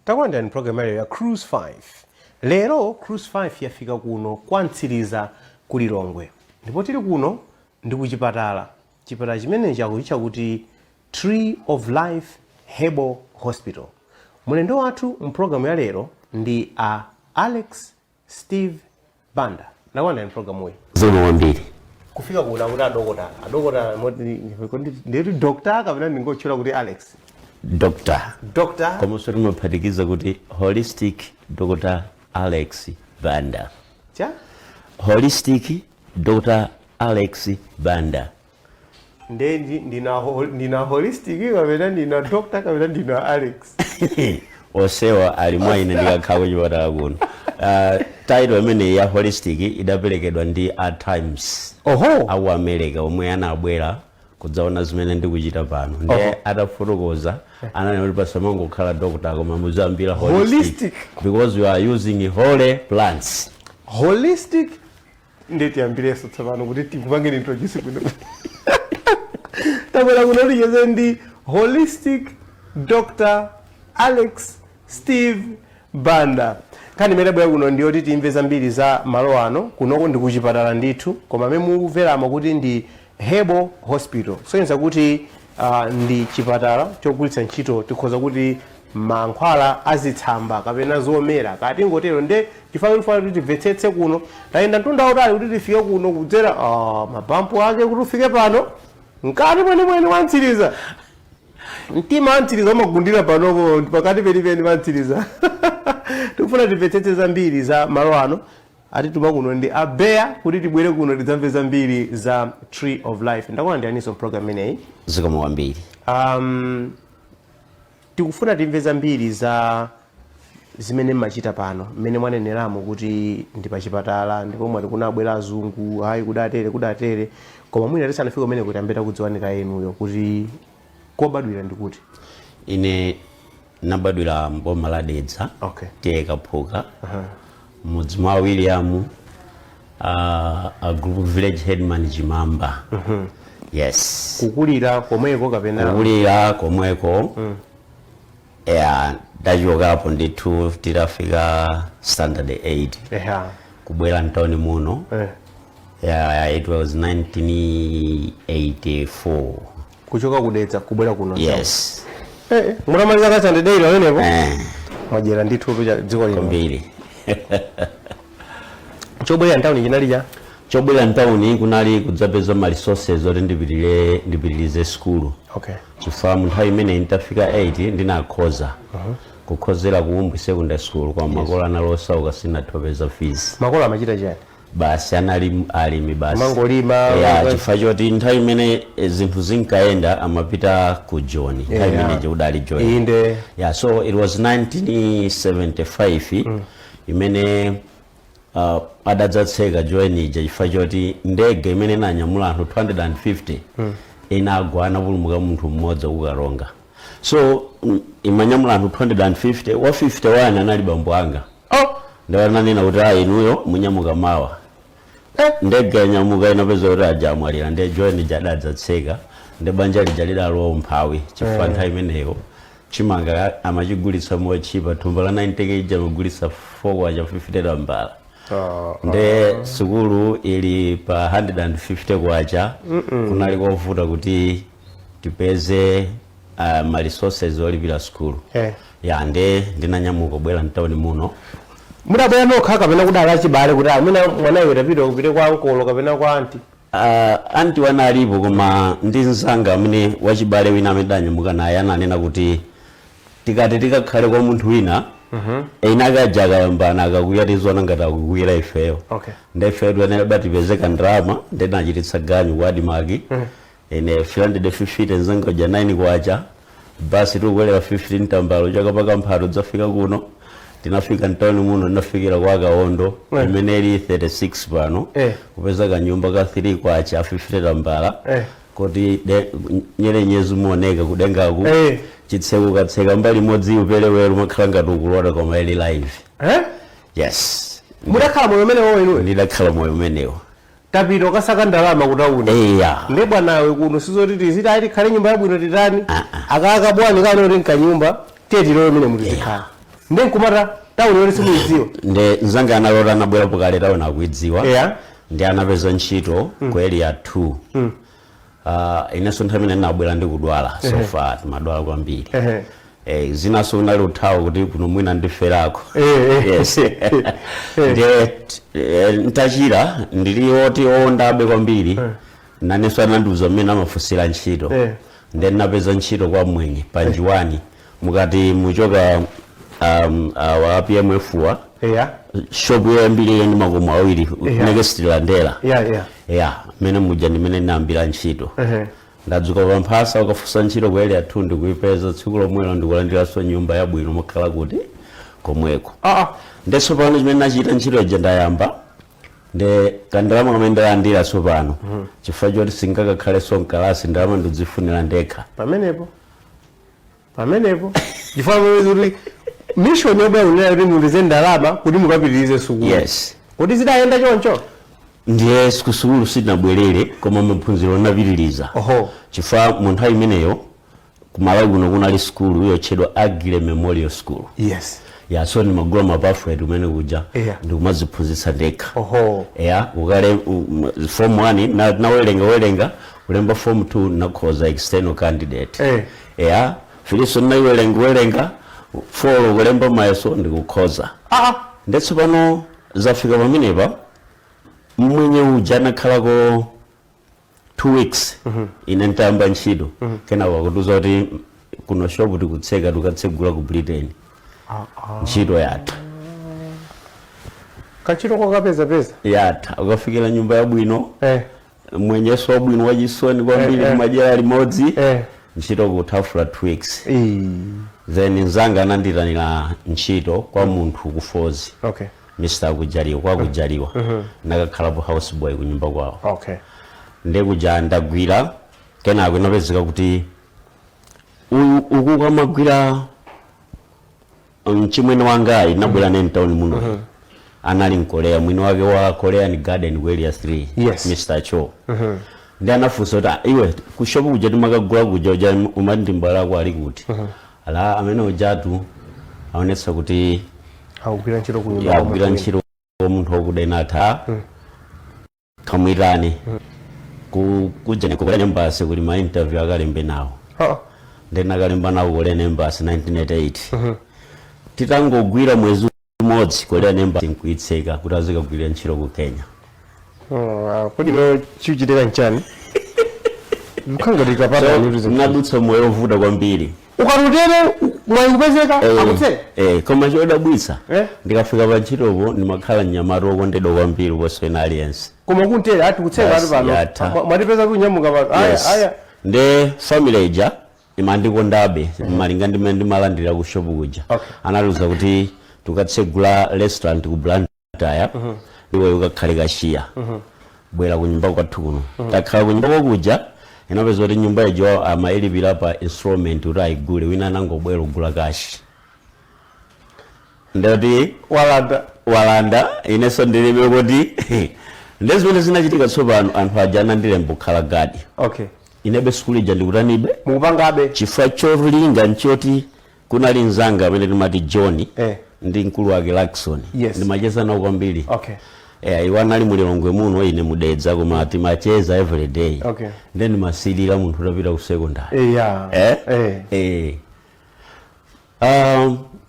Takwanda ni program ya Cruise 5. Lero Cruise 5 yafika kuno kwantsiriza ku Lilongwe. Ndipo tili kuno ndi ku chipatala. Chipatala chimene chakuitcha kuti Tree of Life Herbal Hospital. Mulendo wathu mu program ya lero ndi Alex Steve Banda. Takwanda ni program we. Zoma wambiri. Kufika kuna kuti adokota ndi doctor kapena ndingochula kuti Alex. Doctor. Como sori maphatikiza kuti Holistic Dr. Alex Banda. Cha? Holistic Dr. Alex Banda. Ndina holistic kapena ndina doctor kapena ndina Alex. Osewa alimwa ine ndikakhawe chipatala kuno. Title imene ya holistic idapelekedwa ndi At Times. Awu America omwe anabwera kudzaona zimene ndikuchita pano. Ndiye atafotokoza ananena kuti pasamango kukhala doctor koma muzambira holistic because we are using holy plants. Holistic ndeti ambireso tsapano kuti tikupange introduce kuno. Tabela kuno liyeze ndi Holistic Dr. Alex Steve Banda. Kani medabwera kuno ndiyo kuti timve zambiri za malo ano kunoko ndi kuchipatala ndithu koma memumveramo kuti ndi Herbal Hospital. Soyenza kuti ndi chipatala chogwiritsa ntchito tikhoza kuti mankhwala azitsamba kapena zomera kati ngotero nde chifukwa kuti timvetsetse kuno tayenda mtunda utali kuti tifike kuno kudzera mabampu ake kuti ufike pano nkati mwenemwene wantsiriza mtima wantsiriza umagundira panopo pakati penipeni wantsiriza. Tikufuna timvetsetse zambiri za malo ano ati tuma kuno ndi abeya kuti tibwere kuno tidzamve zambiri za Tree of Life. Ndakuona ndiyaniso program ineyi Zikomo wambiri. Tikufuna timve zambiri za zimene mmachita pano mmene mwaneneramo kuti ndi pa chipatala ndipo mwati kunabwera azungu hayi kudatere koma mwina tisanafike kumene kuti ambeta kudziwanika yenuyo kuti kobadwira ndikuti ine nabadwira mboma la Dedza. Tiye Kaphuka. Mudzi mwa William a group village headman Chimamba. Yes. Kukulira komweko kapena kukulira komweko. Ndachokapo ndithu tirafika standard 8. Kubwera mtawuni muno. It was 1984. Kuchoka kudetsa kubwera kuno. Yes. Muramaliza ka standard 8 wenepo. Majera ndithu dziko lino. Mbiri. Chobwera mtawuni chinalija. Chobwera mtawuni kunali kudzapeza ma resources oti ndipitirize school. Chifukwa nthawi imene nditafika 8 ndinakhoza. Kukhozera kuumbwi secondary school kwa makolo analosa sinatopeza fees. Makolo amachita chani? Basi alimi basi. Mangolima. Chifukwa choti nthawi imene zinthu zinkaenda amapita ku John. Nthawi imene udali John. So it was 1975 imene adadzatseka John ija chifukwa choti ndege imene inanyamula anthu 250 inagwana pulumuka munthu mmodzi kukaronga. So imanyamula anthu 250 wa 51 anali bambo anga. Ndawananena kuti inuyo munyamuka mawa. Ndege yanyamuka inapeza kuti ajamwalira nde John jadadzatseka nde banja lija lidalowa umphawi chifukwa nthawi imeneyo chimanga amachigulitsa mochipa thumba la 90 kg amagulitsa 4 kwacha 50 mbala. Nde sukulu ili pa 150 kwacha kunali kovuta kuti tipeze ma resources olipira school. Nde ndinanyamuka kubwera mtawuni muno. Mudabwera nokha kapena kudala chibale kuti amene mwana iwe tapita kupite kwa ankolo kapena kwa anti. Anti wanalipo koma ndi nzanga amene wachibale wina amene danyamuka naye ananena kuti tikati tikakhale kwa munthu wina inakaja kayambana akakuyatizwana ngati akukuyira ifeyo. Ndefe twenera tipezeka ndrama ndinachititsa ganyu kwa Adimagi. Ine 350 nzanga ja 9 kwacha basi tukwelera 15 tambalo chakapaka mphato dzafika kuno. Tinafika mtawuni muno nafikira kwa Kawondo imene ili 36 pano. Kupeza kanyumba ka 3 kwacha 50 tambala. Kuti nyere nyezu muoneka kudengaku. Chitseko katseka mbali modzi upelewero makhala ngati ukulota koma ili live. Yes. Mudakhala moyo umenewo inuyo? Ndidakhala moyo umenewo. Tapito kasaka ndalama kutauni. Nde bwanawe kuno sizoti tizita ati khale nyumba yabwino titani. Akaka bwani kana oti nkanyumba teti lero mine mutizikhala. ndenkumata tauni yoti simuidziwa nde nzanga analota anabwera pokale tauni akuidziwa yeah ndi anapeza ntchito ku area 2 inenso nthawi imene ndinabwera ndi kudwala so far timadwala kwambiri zinaso unali uthawa kuti kuno mwina ndiferako yes ndiye ntachira ndili oti owondabe kwambiri nanenso anandiuza mmene amafunsira ntchito ndiye ndinapeza ntchito kwa Mwenye Panjiwani mukati muchoka wa PMF wa shop yoyambirira ndi makomo awiri next landera mene muja ndimene ndinayambira ntchito ndadzuka pamphasa ukafunsa ntchito ku area 2 ndikuipeza tsiku lomwelo ndikulandiranso nyumba yabwino mukhala kuti komweko ndenso pano chimene nachita ntchito ija ndayamba nde kandalama kamene ndalandira tsopano chifukwa choti singakakhalenso mkalasi ndalama ndidzifunira ndekha pamenepo chifukwa kuti mission yoba unena kuti mundize ndalama kuti mukapitirize sukulu yes kuti zidayenda choncho ndiye kusukulu sitinabwerere koma maphunziro anapitiriza chifukwa mu nthawi imeneyo kumalawi kuno kunali sukulu yotchedwa Agile Memorial School yes so ni magula mapafred umene kuja ndikumaziphunzitsa ndekha ukale form 1 nawelenga ulemba form 2 nakhoza external candidate filiso nawelenga 4 kulemba mayeso ndikukhoza ndetso pano zafika pamenepa Mwenye uja anakhalako 2 weeks ine ntayamba ntchito kenaka wakutuza kuti kuno shop tikutseka tukatsegula ku Britain ntchito yatha kachito kakapeza yatha ukafikira nyumba yabwino mwenyeso wabwino wachisoni kwambiri kumajera limodzi ntchito kuthafula 2 weeks then nzanga ananditanira ntchito kwa munthu kufozi Mr. Kujaliwa kwa Kujaliwa nakakhalapo house boy kunyumba kwawo ndekuja ndagwira kenako inapezeka kuti uku kamagwira mchimwene wangayi nabwera ne mtown muno anali mkorea mwini wake wa Korean Garden ku area 3 Mr. Cho ndi anafunsa kuti iwe kushopu kuja timakagula kuja umandimbala kwa ali kuti ala amene ujatu aonetsa kuti akugwira ntchito ku nyumba akugwira ntchito munthu wokudainatha kamwirani kuja nikubwera embassy kuli ma interview akalembe nawo then akalemba nawo kule embassy 1988 titangogwira mwezi umodzi kule embassy nkuitseka kuti azikagwira ntchito ku Kenya kodi lo chichitira nchani mkhanga likapata nadutsa moyo ovuta kwambiri ukarutere mwayipezeka akutse koma chodabwitsa ndikafika pa ntchitopo ndimakhala mnyamata okondedwa kwambiri poswena alliance koma kuntera ati kutseka ati pano mwatipeza kunyamuka pano aya nde family ija imandikondabe malinga ndimene ndimalandira ku shop kuja analuza kuti tukatsegula restaurant ku Blantyre iwe ukakhale kashiya bwera ku nyumba kwathu kuno takhala ku nyumba kuja inapeza kuti nyumba ijo amailipira pa instrument kuti ayigule wina anangobwera kugula kashi ndoti walanda inenso ndilibe kuti ndezimene zinachitika tsopano anthu aja anandilemba kukhala gadi inebe sukulu ija ndikutanibe mukupangabe chifukwa cholinga nchoti kunali nzanga amene timati John ndi mkulu wake Lakson ndimacheza nawo kwambiri iwo anali mulilongwe muno ine mudedza koma timacheza every day then masilira munthu utapita ku secondary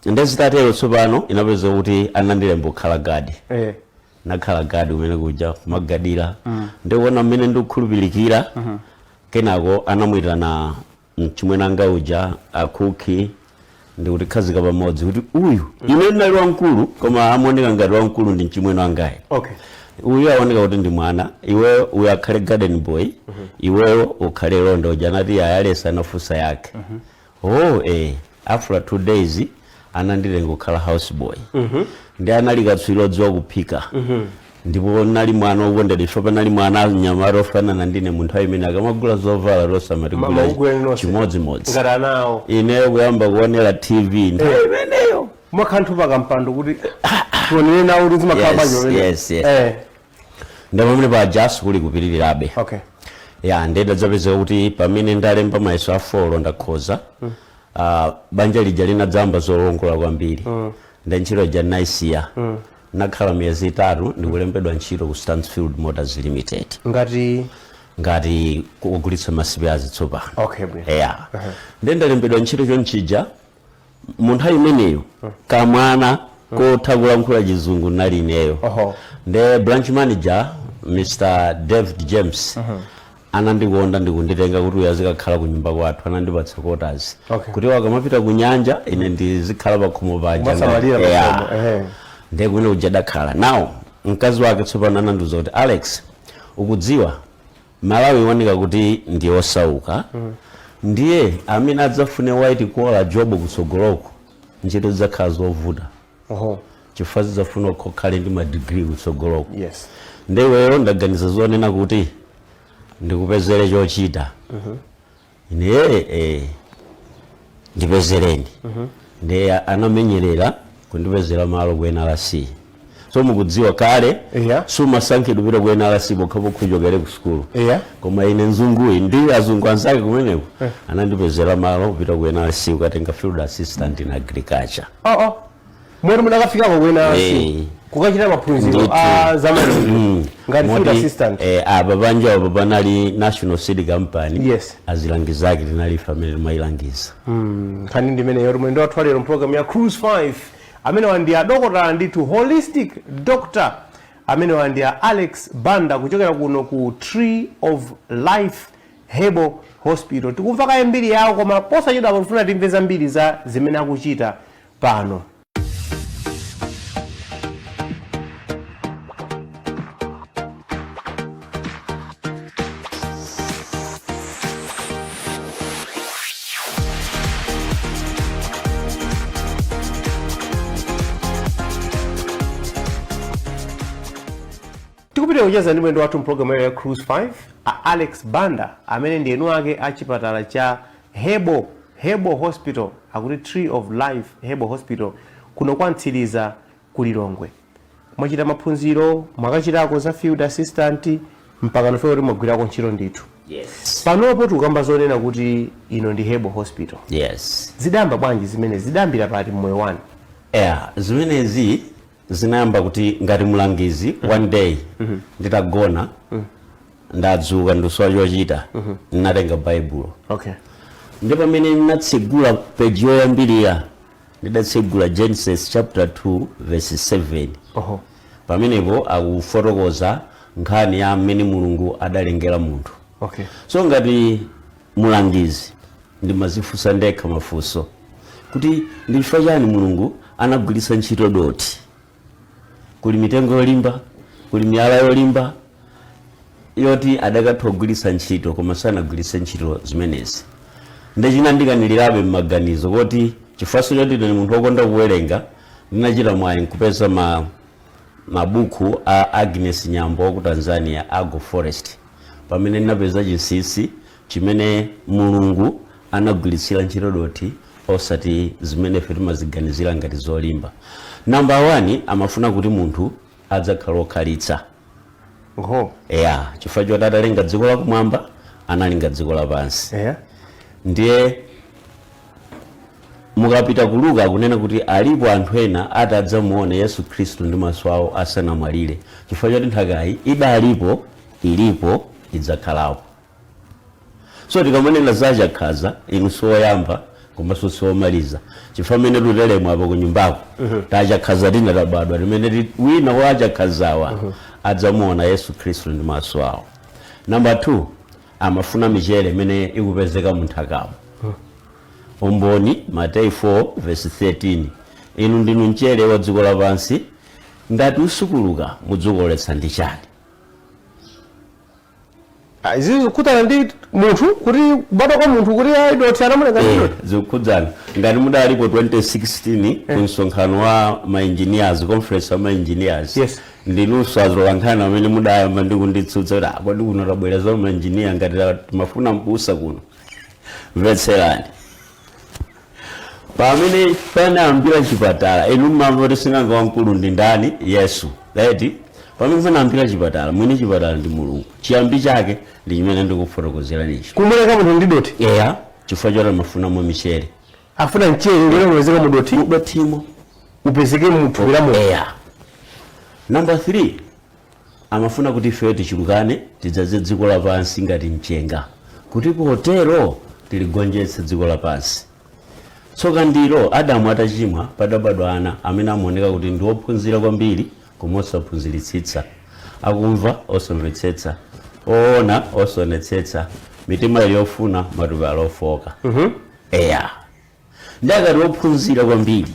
ndezitatero tsopano inapeza kuti anandilemba kukhala gadi nakhala gadi umene kuja kumagadira ndikuona mmene ndikukhulupilikira kenako anamwitana mchimwene anga uja akuki ndikuti khazika pamodzi kuti uyu ine ndinali wamkulu koma amaoneka ngati wamkulu ndi mchimwene wangayi uyu aoneka kuti ndi mwana iwe uyu akhale garden boy iweyo ukhale londa uja anati ayalesa anafunsa yake after 2 days anandilenga kukhala house boy ndi anali katswiri odziwa kuphika ndipo nali mwana wokondedwa ife nali mwana nyamata ofanana ndine munthu amene akamagula zovala losamatigula chimodzimodzi ngati nawo ine kuyamba kuonera TV nthawi imeneyo mwakanthu pakampando kuti tuonere nawo kuti zimakhala banjo ndipo pamene paja sukulu kupitirirabe ndedadzapezeka kuti pamene ndalemba mayeso a 4 ndakhoza banja lija linadzamba zolongola kwambiri ndi ntchito ja naisiya nakhala miyezi 3 ndikulembedwa ntchito ku Stansfield Motors Limited ngati kugulitsa masipiazi tsopano. Okay, yeah. Ndalembedwa ntchito chonchija munthu imeneyo kamwana kotha kulankhula chizungu nali ineyo. The branch manager Mr. David James anandikonda ndikunditenga kuti uyazikakhala ku nyumba kwathu anandipatsa quarters kuti wakamapita ku nyanja ine ndizikhala pakhomo paja ndekuine kujadakhala. Now mkazi wake tsopano anandiuza kuti Alex, ukudziwa Malawi iwanika kuti ndi osauka ndiye amene adzafune white collar job kutsogoloko ntchito zidzakhala zovuta chifukwa zidzafuna kukhale ndi madegree kutsogoloko. Ndeweyo ndaganiza zonena kuti ndikupezere chochita ine ndipezereni ndiye anamenyerera kundipezera malo ku NRC. So mukudziwa kale sumasankhidwe kupita ku NRC bokhapo kuchokera ku school koma ine nzunguyi ndi azungu anzake kumeneko anandipezera malo kupita ku NRC ukatenga field assistant in agriculture. Mwere munakafika ku NRC kukachita maphunziro zamani ngati field assistant. Aba banja abo banali National Seed Company azilangizake linali family mailangiza. Kani ndimene yoro mwendo atwalero program ya Cruise 5 amene wandia dokota nditu holistic doctor amene wandia Alex Banda kuchokera kuno ku Tree of Life Herbal Hospital. Tikumva kaye mbiri yawo koma posachedwa kufuna timveza mbiri za zimene akuchita pano. Tikupita kucheza ndi mwendo wathu mpulogalamu ya Cruise 5 Alex Banda amene ndi enu wake achipatala cha Herbal Hospital akuti Tree of Life Herbal Hospital kuno kwa Ntsiriza ku Lilongwe. Mwachita maphunziro mwakachitako za field assistant mpaka nofewo kuti mwagwirako ntchito ndithu. Panopo tikukamba zonena kuti ino ndi Herbal Hospital. Zidamba bwanji zimene zidambira pati mmoyo wanu? Zimenezi zinayamba kuti ngati mulangizi one day nditagona ndadzuka nduswa chochita ndinatenga baibulo ndipo pamene ndinatsegula page yoyambirira ndidatsegula Genesis chapter 2 verse 7 pamenepo akufotokoza nkhani ya mmene Mulungu adalengera munthu. So ngati mulangizi ndimazifunsa ndekha mafunso kuti ndi chifukwa chani Mulungu anagwiritsa ntchito doti, kuli mitengo yolimba, kuli miyala yolimba yoti adakatogwiritsa ntchito koma sanagwiritse ntchito zimenezi. Ndechina ndikanilirabe m'maganizo kuti chifukwa choti ndine munthu wokonda kuwerenga ndinachita mwayi kupeza mabuku a Agnes Nyambo wa ku Tanzania Agroforest pamene ndinapeza chinsinsi chimene Mulungu anagwiritsira ntchito doti osati zimene ife timaziganizira ngati zolimba. Number 1 amafuna kuti munthu adzakhala okhalitsa. Chifukwa choti adalenga dziko lakumwamba analenga dziko lapansi. Ndiye mukapita ku Luka akunena kuti alipo anthu ena atadzamuone Yesu Khristu ndi maso awo asanamwalire chifukwa choti nthakayi idalipo, ilipo, idzakhalapo. So tikamanena za chakhaza inu soyamba komanso somaliza chifukwa mene tutelemo apo ku nyumbako tachakhaza tina tabadwa limene wina wa achakhazawa adzamuona Yesu Khristu ndi maso awo. Number 2 amafuna michere imene ikupezeka munthakamo. Umboni Matthew 4 verse 13 inu ndinu mchere wa dziko lapansi ngati usukuluka mudzukoletsa ndi chani. Izi zikutana ndi munthu kuti kubadwa kwa munthu kuti doti anamulenga ndilo zikudzana ngati mudalipo 2016 ku msonkhano wa ma-engineers conference wa ma-engineers ndinunso azolankhana amene mudayamba ndi kunditsutsa kuti kodi kuno tabwera za ma-engineer ngati mafuna mbusa kuno. Mvetserani pamene panayambira chipatala inu mmamva kuti sing'anga wamkulu ndi ndani? Yesu. Pamene panayambira chipatala mwini chipatala ndi Mulungu. Chiyambi chake ndi chimene ndikufotokozera nicho. Kumuleka munthu ndi doti? Chifukwa choti amafunamo michere. afuna mchere ngere ulowezeka mudotimo upezeke muthuwiramo number 3 amafuna kuti ife tichulukane tidzaze dziko lapansi ngati mchenga kuti potero tiligonjetse dziko lapansi. Tsoka ndilo Adamu atachimwa padabadwa ana amene amaoneka kuti ndi ophunzira kwambiri koma osaphunziritsitsa, akumva osamvetsetsa, oona osonetsetsa, mitima yofuna matupi ofoka. Ndakati ophunzira kwambiri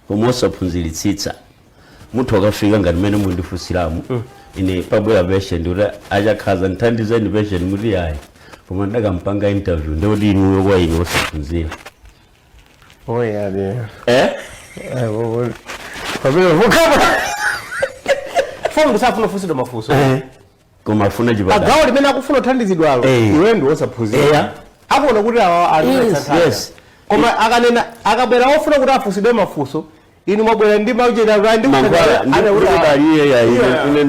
koma osaphunziritsitsa munthu akafika ngati mmene mundifunsiramu ine pabwera patient kuti achakhaza nthandizeni patient muti yayi koma ndakampanga interview ndikuti inuyo kwa ine osaphunzira. Fongo safuna fusido mafuso. Koma afuna chipatala. Agawo limene akufuna uthandizidwalo iwe ndi osaphunzira. Akuona kuti awa ali koma akanena akabwera ofuna kuti afusidwe mafuso inu mabwera ndi mauchera ndi mangwala ndikudaliye ya ine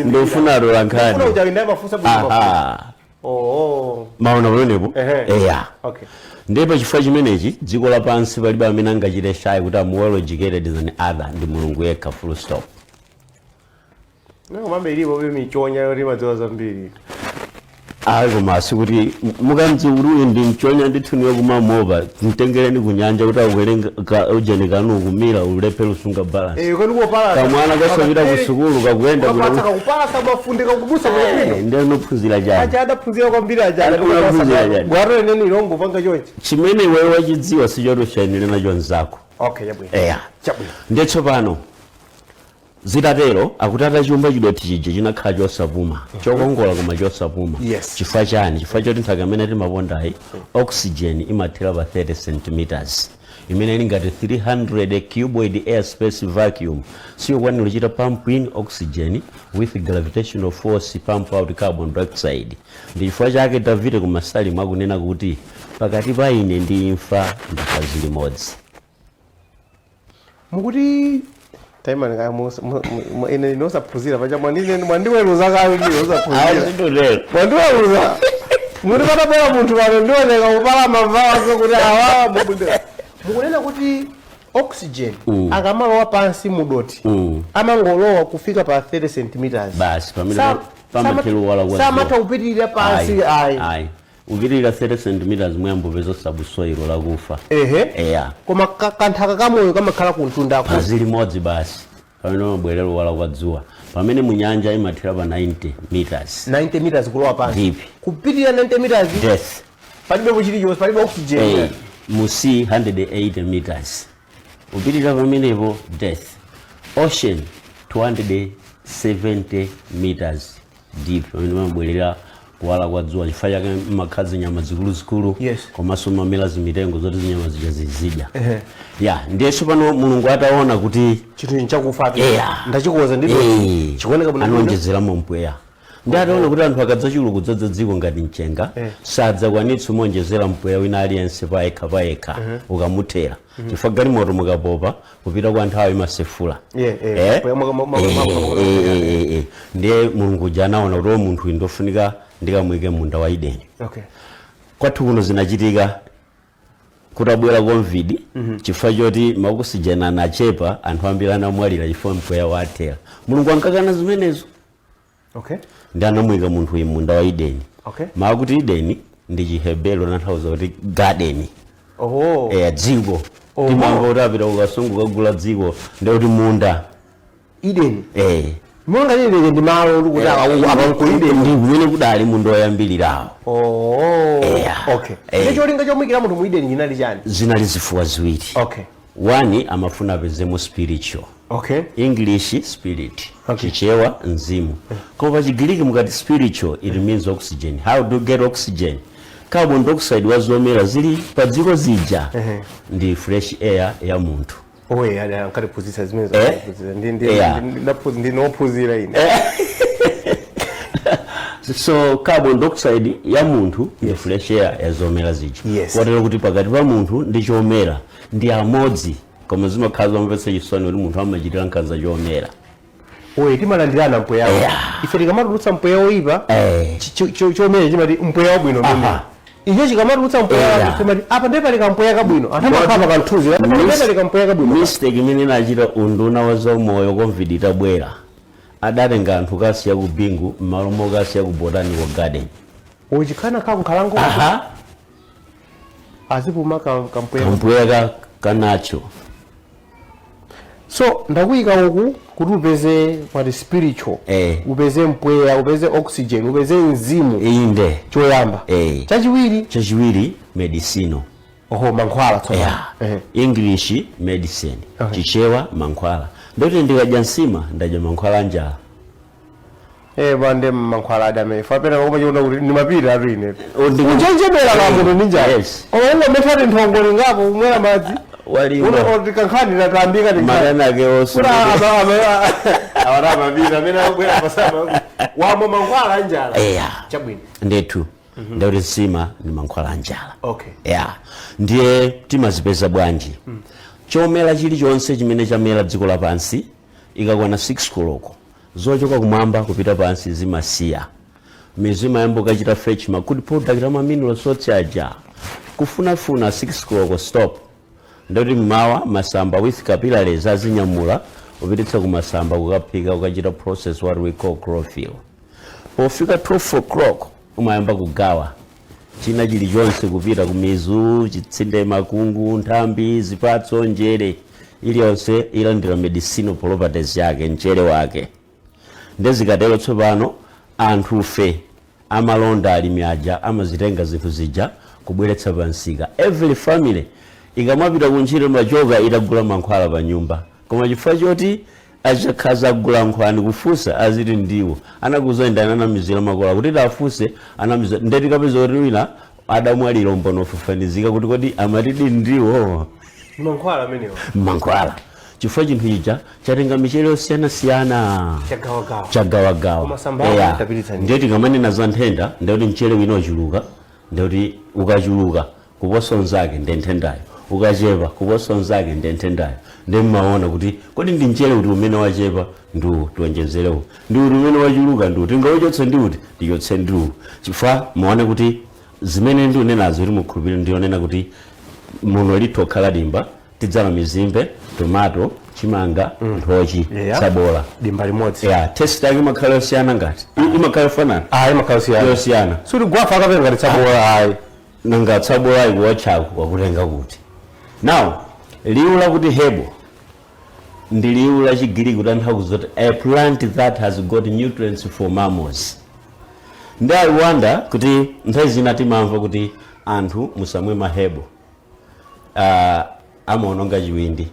ndofuna rolankhani. Ufuna ujalinda mafuso bwino. Maona kunepo okay. Ndipo chifukwa chimenechi dziko lapansi palibe amene angachite shayi kuti am well educated than other ndi Mulungu yekha full stop. Mambe ilipo michonya yoti madziwa zambiri. Koma asikuti mukanzi uri ndi mchonya ndithuniwe kumamoba mtengereni kunyanja kuti akuwerenga ujeni kanu kumira ulepera usunga balance. Kwani kupala kamwana kasovira kusukulu kakuyenda kupasa kakupala sabafundika kubusa kwini ndiye nophunzira jani acha adaphunzira kwambiri ajana gwaro nene ilongo panga chonchi chimene wewe wachidziwa sichotoshainire nacho nzako. Okay yabwino chabwino ndetso pano zitatero akutata chumba chidoti chije chinakhala chosapuma chokongola koma chosapuma. Chifukwa chani? Chifukwa choti nthaka imene timapondayi oxygen imathera pa 30 centimeters imene ili ngati 300 cuboid air space vacuum siyokwanira kuchita pump in oxygen with gravitational force pump out carbon dioxide. Ndi chifukwa chake Davide kumasalimu akunena kuti pakati pa ine ndi imfa ndi limodzi. Mukuti taima ine inosaphunzira pacha mwandiweruza kali osaphunzira mwandiweruza muri patabwera munthu pano ndioneka kupala mavazo kuti awa mukunena kuti oxygen akamalowa pansi mudoti amangolowa kufika pa 30 centimeters basi pamene wala kwa samata upitirira pansi ayi upitirira 30 centimeters mwambopezo sabusoiro lakufa. Koma kanthaka kamoyo kamakhala kuntundako azili modzi basi pamene mabwerera wala kwa dzuwa pamene munyanja imathera pa 90 meters kulowa pansi deep kupitirira 90 meters death palibe kuchilichonse palibe oxygen musi 180 meters upitirira pamenepo death ocean 270 meters deep pamene mabwerera kuwala kwa dzuwa chifukwa chake makhazi nyama zikuluzikulu komanso mamela zimitengo zoti zinyama zija zizidya. Ndiyeso pano Mulungu ataona kuti chinthu chakufa ndachikoza ndipo chikuoneka bwino anonjezeramo mpweya ndi ataona kuti anthu akadzachuluka kudzadza dziko ngati mchenga sadzakwanitsa kumonjezera mpweya wina aliyense payekha ukamuthera chifukwa galimoto mukapopa kupita kwa nthawi masefula. Ndiye Mulungu uja anaona kuti munthu ndofunika ndikamuyike munda wa Edeni. Kwathu kuno zinachitika kutabwera COVID chifukwa choti maoxygen anachepa anthu ambiri anamwalira chifukwa mpweya wathera. Mulungu ankakana zimenezo. Ndi anamuyika munthu uyu munda wa Edeni. Makuti Edeni ndi Chihebero nathauza kuti garden. Dziko timanga kuti apita kukasungu kagula dziko ndikuti munda Edeni. Monga lile ndi malo kuti akakuide ndi kumene kudali mundo oyambilirawo. Ndicho linga chomwikira munthu mu Edeni chinali chani? Zinali zifuwa ziwiri. One amafuna apezemo spiritual. English spirit. Chichewa mzimu. Koma pa Chigiriki mukati spiritual it means oxygen. How do you get oxygen? Carbon dioxide wazomera zili pa dziko zija ndi fresh air ya munthu. Ankatipuzisa zimene ndinophunzira ine. So carbon dioxide ya munthu ndi fresh air ya zomera zija. Kotero kuti pakati pa munthu ndi chomera ndi amodzi koma zimakhala zomvetsa chisoni kuti munthu amachitira nkhanza chomera. Timalandirana mpweya ife tikamatulutsa mpweya oyipa chomera chimati mpweya wabwino mmene icho chikamatulutsa mpweya kumati apa ndiye pali kampweya kabwino atamakhala kanthuzi ndiye pali kampweya kabwino. Mistake imene inachita unduna wa zaumoyo COVID itabwera adatenga anthu kasiya ku Bingu m'malo mokasiya ku Botanical Garden. Uchikana kankhalango azipuma kampweya kanacho. So ndakuyika uku kuti upeze what spiritual, upeze mpweya, upeze oxygen, upeze mzimu. Inde choyamba. Chachiwiri medicinal. Mankhwala tsopano. English medicine. Chichewa mankhwala. Ndoti ndikadya nsima ndadya mankhwala njala. Bande mankhwala adame fapena koma chona kuti ndimapita atine. Unjenjemera kamuno ninja. Yes. Owenga method nthongole ngapo kumwera madzi. Uno ndikankhani natambika madana ke osu. Awara mabira mena kubwera pasama. Wamwe mankhwala njala. Chabwino. Ndetu. Ndoti nsima ni mankhwala njala. Okay. Ndiye timazipeza bwanji. Chomera chilichonse chimene chamera dziko lapansi ikakwana 6 koloko zochoka kumwamba kupita pansi zimasiya mizima yambo kachita fetch ma good product ama mineral salts aja kufunafuna 6 koloko stop ndoti mmawa masamba with capillaries azinyamula upititsa kumasamba kukaphika ukachita process what we call chlorophyll. Pofika 12 o'clock umayamba kugawa china chilichonse kupita kumizu chitsinde makungu nthambi zipatso njere iliyonse ilandira medicinal properties yake njere wake. Ndezikatero tsopano anthu fe amalonda alimi aja amazitenga zinthu zija kubweretsa pansika. Every family ikamapita kuntchito machoka itagula mankhwala pa nyumba koma chifukwa choti achakhaza kugula nkhwani kufusa aziti ndiwo anakuza anamizira makola kuti tafuse anamizira ndeti kapeza kuti wina adamwalira mbono ofafanizika kuti kodi amatidi ndiwo mankhwala amenewa mankhwala chifukwa chinthu icha chatenga michere yosiyana chagawagawa. Ndeti kamanena za nthenda ndekuti mchere wina ochuluka ndekuti ukachuluka kuposa nzake ndi nthendayo ukachepa kuposa nzake ndi nthendayo ndemmaona kuti kodi ndi mchere kuti umene wachepa ndu tuonjezerewo ndi kuti umene wachuluka ndu tingauchotse ndi kuti ndichotse ndu chifukwa muone kuti zimene ndi unenazo kuti mukhulupirire ndionena kuti muno litokhala dimba tidzala mizimbe tomato chimanga nthochi sabola dimba limodzi test yake makhala yosiyana ngati imakhala fanana makhala yosiyana suti gwafa akapenga ngati sabola nanga sabola ikuwachako wakutenga kuti. Now liu lakuti hebo ndi liu la Chigiriki kutanthauza kuti a plant that has got nutrients for mammals. Ndi I wonder kuti nthawi zina timamva kuti anthu musamwe mahebo amaononga chiwindi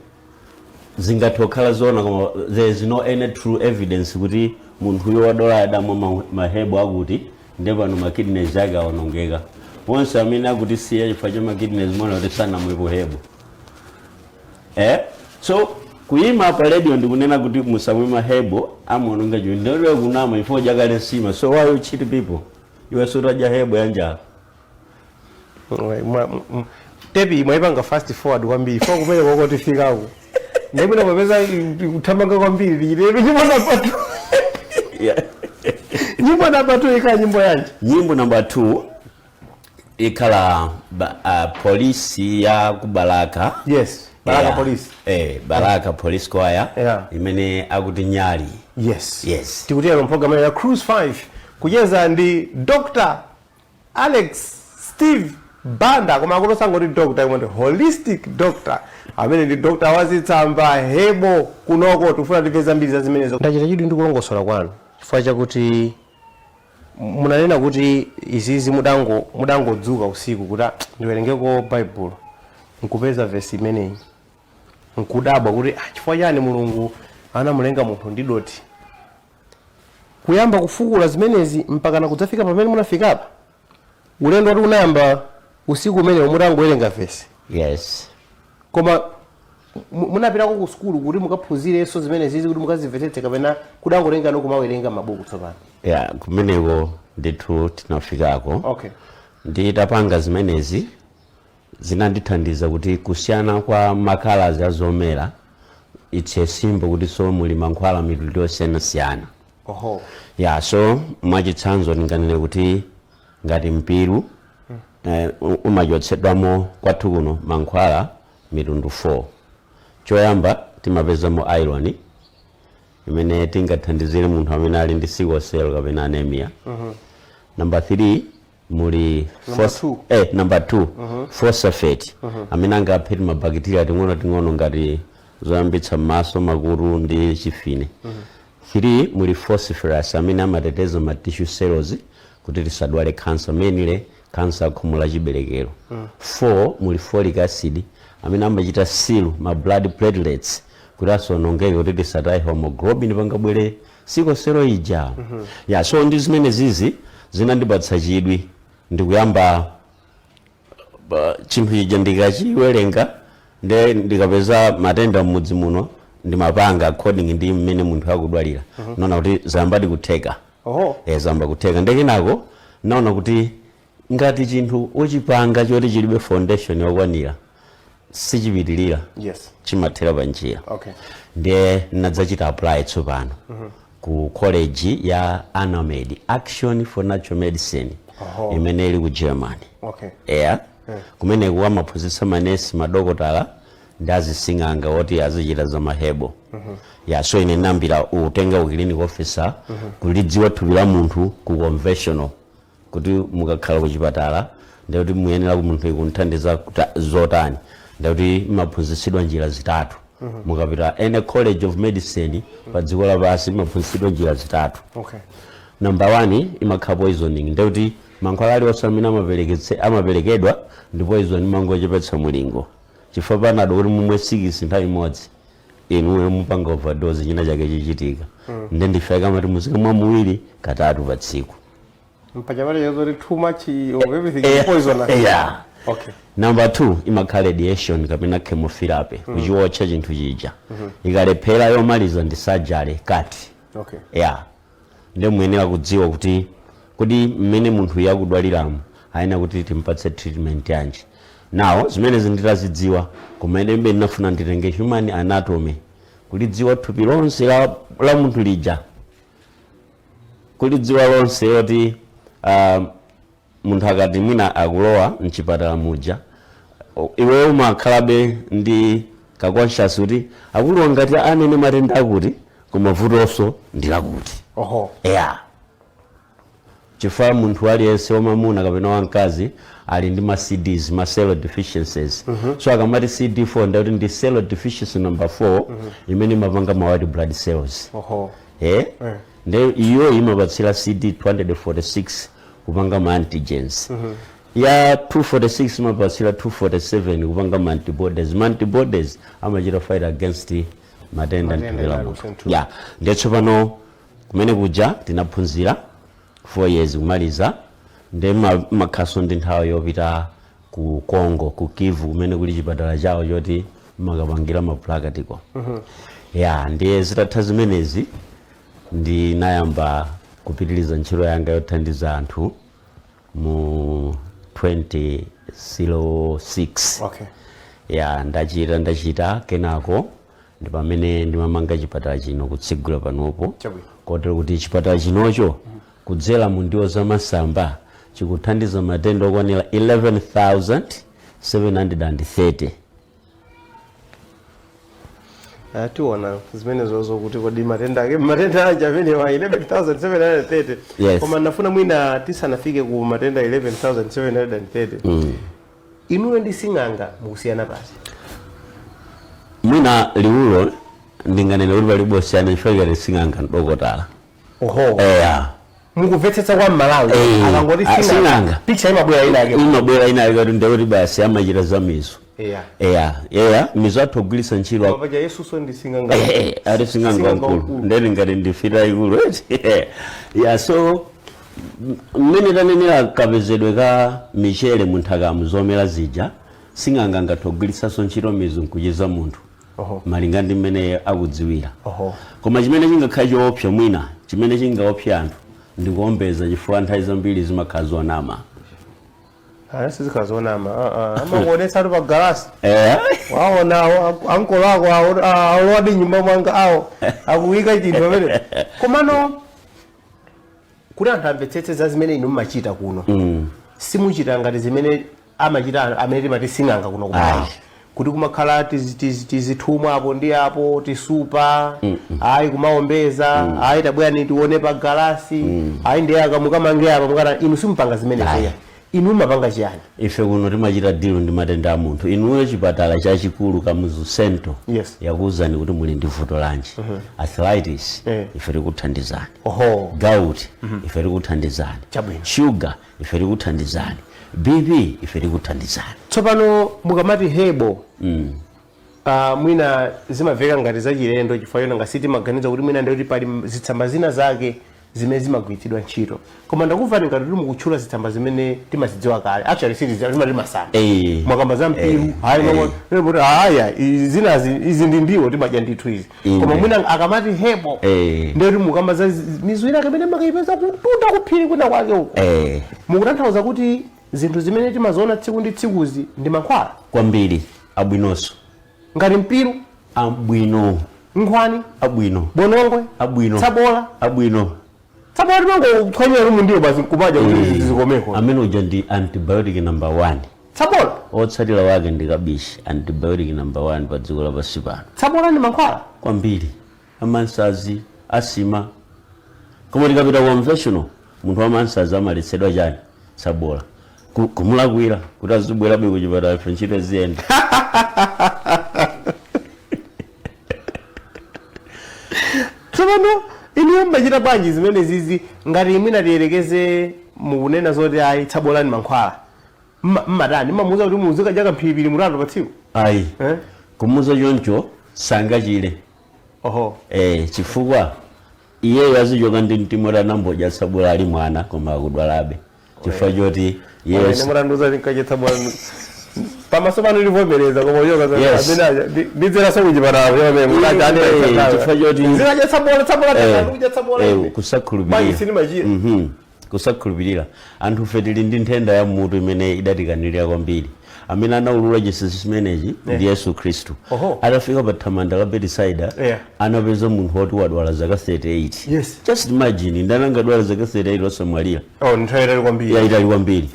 zingatokhala zona koma there is no any true evidence kuti munthu uyo wadola adamwa mahebo akuti ndipo pano makidneys ake aonongeka. Onse amene akuti siya chifukwa cha makidneys mwana kuti sanamwepo hebo. So kuyima pa radio ndikunena kuti musamwe mahebo amaononga chiwindi ndio kunama ifo jakale nsima. So why you cheat people? Iwe sotaja hebo yanjala. Tepi mwaipanga fast forward kwambiri fo kumene koko tifikaku ndibona popeza kuthamanga kwambiri lero nyimbo napatu nyimbo napatu ika nyimbo yanje nyimbo number 2 ikala polisi ya kubalaka. Yes, Baraka police. Baraka police choir imene akuti Nyali. Yes. Tikutera program ya Cruise 5 kujeza ndi Dr. Alex Steve Banda koma akutosango ndi doctor imwe holistic doctor amene ndi doctor wazitsamba hebo kunoko tufuna tipeza mbiri za zimenezo. Ndachita chidi ndikulongosola kwanu chifukwa chakuti munanena kuti izizi mudangodzuka usiku kuti ndiwerengeko Bible nkupeza verse imeneyi nkudabwa kuti chifukwa chani Mulungu anamulenga munthu ndi doti kuyamba kufukula zimenezi mpaka na kudzafika pamene munafika apa ulendo wati unayamba usiku umene mutangowerenga verse. Yes. Koma munapita ku school kuti mukaphunzire so zimene zizi kuti mukazimvetetse kapena kudangolenga no kumawerenga mabuku tsopano. Kumeneko ndithu tinafikako. Okay. Nditapanga zimenezi zinandithandiza kuti kusiyana kwa makalazi azomera it's a symbol kuti so muli mankhwala mitundu yosiyana. Oho. So mwachitsanzo ndinganene kuti ngati mpiru umachotsedwamo kwathu kuno mankhwala mitundu 4. choyamba timapezamo iron imene tingathandizire munthu amene ali ndi sickle cell kapena anemia. Number 3 muli number 2 phosphate amene angapheti mabacteria ting'ono ngati zoyambitsa maso makutu ndi chifine. 3 muli phosphorus amene amateteza ma tissue cells kuti tisadwale cancer, mainly cancer khomo la chiberekero. 4 muli folic acid amene amachita seal ma blood platelets kuti asonongeke kuti tisataye hemoglobin pangabwere sickle cell ija. So ndi zimene zizi zinandipatsa chidwi ndikuyamba chinthu ija ndikachiwerenga nde ndikapeza matenda m'mudzi muno ndimapanga according ndi mmene munthu akudwalira. Naona kuti zambadi kutheka. Zamba kutheka ndekenako naona kuti ngati chinthu uchipanga choti chilibe foundation yokwanira sichipitilira. Chimathera panjira. Ndiye nadzachita apply tsopano ku college ya ANAMED, Action for Natural Medicine, imene ili ku Germany. Kumene kuwa maphunzitsa manesi madokotala ndi azising'anga oti azichita za mahebo. So ine nambira utenga clinic officer kulidziwa thupi la munthu ku conventional kuti mukakhala ku chipatala ndi kuti muyenera ku munthu kunthandiza zotani ndi kuti maphunzitsidwa njira zitatu. Mukapita any college of medicine pa dziko lapansi maphunzitsidwa njira zitatu. Number 1 imakhala poisoning ndi kuti mankhwala aliwonse amene amaperekedwa ndi poison mangochepetsa mulingo. Chifukwa panado kuti mumwe 6 nthawi imodzi inu mupanga overdose china chake chichitika. Ndi ndifeka mati muzikamwa muwiri katatu pa tsiku. Mpachapale yazori too much of everything is poisonous. Number 2 imakhala radiation kapena chemotherapy kuchiwotcha chinthu chija. Ikalephera yomaliza ndi surgery kati. Ndi muyenera kudziwa kuti mmene munthu yakudwaliramo ayenera kuti timpatse treatment yanji. Now zimene nditazidziwa kumene mbe ndinafuna nditenge human anatomy kulidziwa thupi lonse la munthu lija, kulidziwa lonse yoti munthu akati mwina akulowa mchipatala muja iwe umakhalabe ndi conscious kuti akulowa ngati anene matenda akuti koma vutonso ndilakuti. Chifukwa munthu aliyense wamamuna kapena wamkazi ali ndi ma CDs, ma cell deficiencies. So akamati CD4 ndikuti ndi cell deficiency number 4 imene imapanga ma white blood cells. Ndi iyo imapatsira CD246 kupanga ma antigens. Ya 246 imapatsira 247 kupanga ma antibodies. Ma antibodies amachita fight against matenda nthupi munthu. Ndetso pano kumene kuja tinaphunzira 4 years kumaliza ndi makhaso ndi nthawi yopita ku Congo ku Kivu kumene kuli chipatala chawo choti makapangira maplakatiko. Ndiye zitatha zimenezi ndinayamba kupitiliza ntchito yanga yothandiza anthu mu 2006. Ndachita kenako ndi pamene ndimamanga chipatala chino kutsegula panopo kotero kuti chipatala chinocho kudzera mu ndiwo za masamba chikuthandiza matenda okwanira 11,730. Tiona zimene zozo kuti kodi matenda anja amene wa 11,730. Koma nafuna mwina tisanafike ku matenda 11,730. Inuyo ndi sing'anga mukusiyana pasi. Mwina liulo ndinganene kuti palibe kusiyana chifukwa ngati sing'anga ndokotala. Mukubvetsetsa kwa Malawi akangoti sing'anga picha imabwera ina yake ndikuti basi amachita zamizo. Mizo atogwirisa ntchito paja Yesuso ndi sing'anga. Ari sing'anga nkulu ndeni ngati ndifita ikulu. So mmene tanenera kapezedwe ka michere munthakamu zomera zija sing'anga ngatogwirisanso ntchito mizo nkuchiza munthu malinga ndi mmene akudziwira. Koma chimene chingakhala choopsa mwina chimene chingaopsa anthu ndikuombeza chifukwa nthawi zambiri zimakhala zonama. Sizikazonama amakuonesa ali pa galasi. Waona ankolo ako awadi nyumba mwanga awo akuyika chinthu pamene. Komano kuti anthu amvetsetse za zimene inu mmachita kuno simuchita ngati zimene amachita amene timati sing'anga kuno kumalawi kuti kumakhala tizitumwa apo ndi apo tisupa ayi kumaombeza ayi tabwera tione pa galasi ayi ndiye akamukamange apa mukana inu simupanga zimenezo inu mapanga chiyani ife kuno timachita dilo ndi matenda a munthu inuyo chipatala chachikulu kamuzu sento yakuwuzani kuti muli ndi vuto lanji arthritis ife tikuthandizani gout ife tikuthandizani sugar ife tikuthandizani bp ife tikuthandizani tsopano mukamati hebo mwina zimaveka ngati zachilendo chifukwa chona ngasiti maganiza kuti mwina ndikuti pali zitsamba zina zake zimene zimagwiritsidwa ntchito koma ndakuvani ngati tuli mukutchula zitsamba zimene timazidziwa kale actually timati masamba mwakamba za mpiru haya izi ndi ndiwo timadya ndithu izi koma mwina akamati hebo ndikuti mukamba za mizu ina kamene makayipeza kutunda kuphiri kwina kwake uko mukutanthauza kuti zinthu zimene timaziona tsiku ndi tsikuzi ndi mankhwala kwambiri abwinonso ngati mpiru abwino nkhwani abwino bonongwe abwino tsabola abwino tsabola timangophwanyira lumu ndiyo basi kumadya kuti zikomeko amene uja ndi antibiotic number 1 tsabola otsatira wake ndi kabishi antibiotic number 1 pa dziko lapansi pano tsabola ndi mankhwala kwambiri amansazi asima koma tikapita ku conventional munthu wamansazi amaletsedwa chani tsabola kumulakwira kuti azibwerabe kuchipatala ife ntchito ziyenda tsopano iniyo mmachita bwanji zimene zizi ngati imwina tiyerekeze mukunena zoti ayi tsabola ndi mankhwala mmatani mmamuuza kuti muzikadya kamphiripiri mutatu pa tsiku ayi kumuuza choncho sangachire chifukwa iyeyo azichoka ndi mtima oti anambodya tsabola ali mwana koma akudwalabe chifukwa choti mutanduza tinkache tsabola pamaso pano livomereza koma yoka amene ndidzeraso kuchipatala chifukwa choti zikadya tsabola kusakhulupirira anthu fe tili ndi nthenda ya mutu imene idatikanirira kwambiri amene anaulula chinsinsi chimenechi ndi Yesu Khristu atafika pa thamanda la Bethsaida anapeza munthu woti wadwala zaka 38 just imagine ndanangadwala zaka 38 osamwalira yaitali kwambiri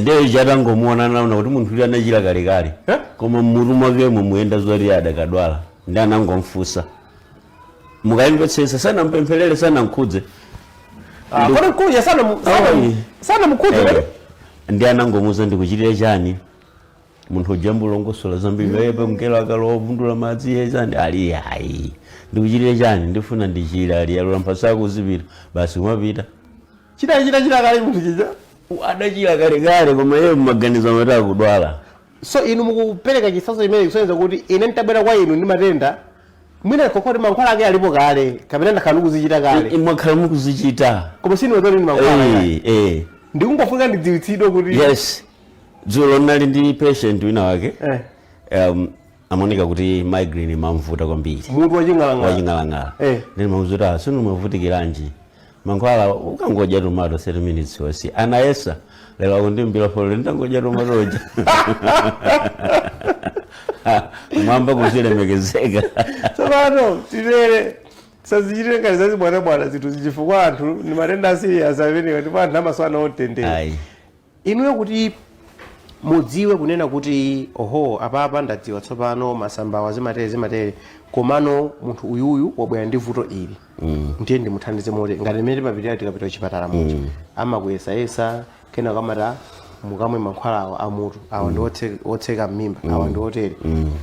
ndiye chatangomuona anaona kuti munthu uyu anachira kalekale koma mmutu mwakemo muyenda zoti adakadwala ndi anangomfunsa mukayimvetsetsa sanampempherere sanamkhudze sana mkhudze ndi anangomuza ndikuchitira chani munthu ujambulongosola zambiri yepe mkelo akalowa vundula madzi yezani ali hayi ndikuchitira chani ndifuna ndichira ali alula mpasa kuzipita basi kumapita chita kale munthu chija adachira kale koma yeye maganizo amati akudwala so inu mukupereka chisazo chimene kusonyeza kuti ine nditabwera kwa inu ndi matenda mwina kokoti mankhwala ake alipo kale kapena ndakhala kuzichita kale mwakhala mukuzichita koma siniwezoti ndi mankhwala ndikungofuna ndidziwitsidwe kuti dzulo nali ndi patient wina wake amaoneka kuti migraine mamvuta kwambiri munthu waching'alang'ala ndi mamuzuta sinu mavutikiranji mankhwala ukangodya tomato 30 minutes osi anayesa lero akundimbira folo ndangodya tomatoja mwamba kuzilemekezeka tsopano tilere sazichitire ngati zazibwanabwana zinthu zichifukwa anthu ni matenda asirias amenewa ndipo anthu amaswana otendera inuyo kuti mudziwe kunena kuti apapa ndadziwa tsopano masambawa zimatere komano munthu uyuyu wabwera ndi vuto ili ndiye ndimuthandize moti ngati mmene timapitira tikapita kuchipatala muja amakuyesayesa kena kamata mukamwe mankhwala amutu awa ndi otseka m'mimba awa ndi otere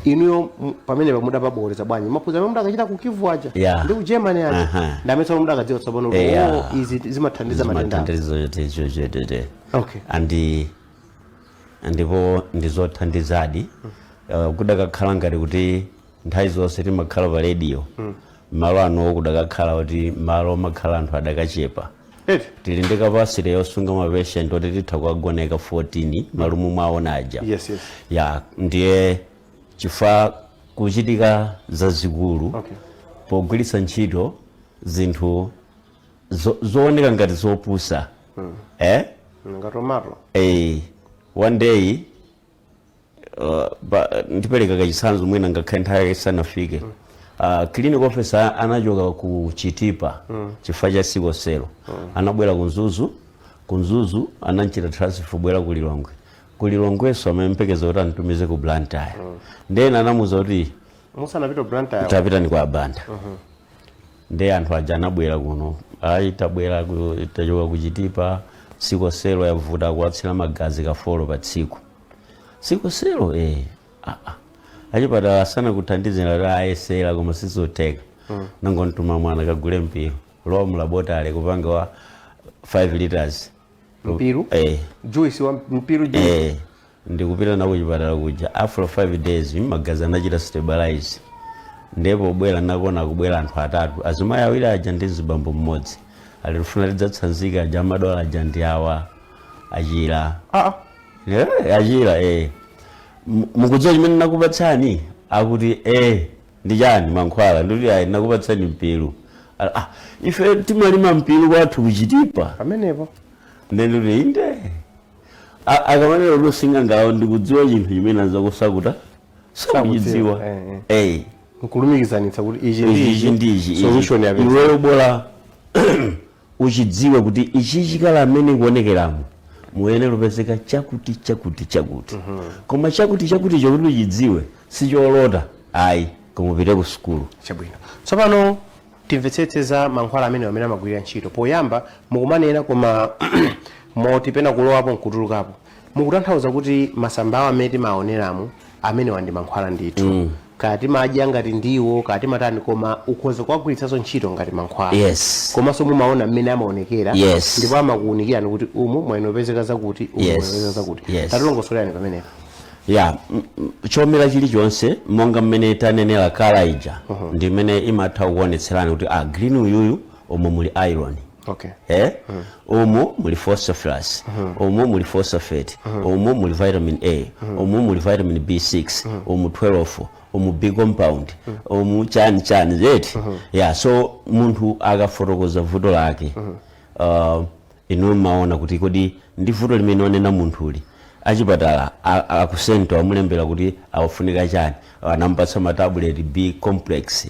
inuyo pamene pamudapaboleza bwanji maphunziro amene mudakachita ku Kivu aja ndi ku Germany aja ndamene mudakadziwa tsopano izi zimathandiza matenda ndipo ndizothandizadi kudakakhala ngati kuti nthawi zonse timakhala pa radio malo ano kudakakhala kuti malo makhala anthu adakachepa tili ndi kapasite yosunga mapatient oti titha kuagoneka 14 malumu mwaona aja ndiye chifukwa kuchitika zazikulu pogwiritsa ntchito zinthu zooneka ngati zopusa one day ndipereka kachitsanzo mwina ngakhale nthawi isanafike clinic officer anachoka ku Chitipa chifukwa cha sikoselo anabwera ku Mzuzu kunzuzu ananchita transfer bwera kulilongweso amempekeza kuti anitumize ku Blantyre ndena anamuza kuti musanapita Blantyre tapita ni kwa banda nde anthu aja anabwera kuno tabwera tachoka kuchitipa sikoselo yavuta kuwatsira magazi kafolo pa tsiku sikoselo achipatala asana kuthandizira kuti ayesera koma sizoteka nangomtuma mwana kagule mpiru lowa mulabotale kupanga wa 5 liters mpiru juice wa mpiru ndikupita nawo kuchipatala kuja after 5 days magazi anachita stabilize ndipo bwera nakona kubwera anthu atatu azimayi awiri aja ndi zibambo mmodzi alifuna lidzatsanzika aja amadola aja ndi awa achira achira mukudziwa chimene nakupatsani akuti ndi chani mankhwala ndikuti ayi nakupatsani mpiru ife timalima mpiru kwathu kuchitipa pamenepo ndikuti inde akamanero lusinga ngawo ndikudziwa chinthu chimene azakusakuta sakuchidziwa nkulumikizanitsa kuti ichi ndichi solution yake iweyo bora uchidziwe kuti ichi chikala amene kuonekeramo muyenera upezeka chakuti koma chakuti chokuti uchidziwe sicholota ayi koma upite ku sukulu chabwino tsopano timvetsetse za mankhwala amene amagwirira ntchito poyamba mukumanena koma motipena kulowapo nkutulukapo mukutanthauza kuti masambawa amene timaoneramo amene wandi mankhwala ndithu kati madya ngati ndiwo kati matani koma ukhoza kuwagwiritsanso ntchito ngati mankhwala komanso mumaona mmene amaonekera ndipo amakuunikirani kuti umu mwainopezeka zakuti umu mwainopezeka zakuti tatilongosolani pamenepo chomera chilichonse monga mmene tanenera kala ija ndi mmene imatha kuonetserani kuti green uyuyu omwe muli iron umu muli phosphorus umu muli phosphate umu muli vitamin A umu muli vitamin B6 umu 12 umu B compound umu chani zeti so munthu akafotokoza vuto lake inu maona kuti kodi ndi vuto limene onena munthuli achipatala akusento amulembera kuti awafunika chani anampatsa matablet B complex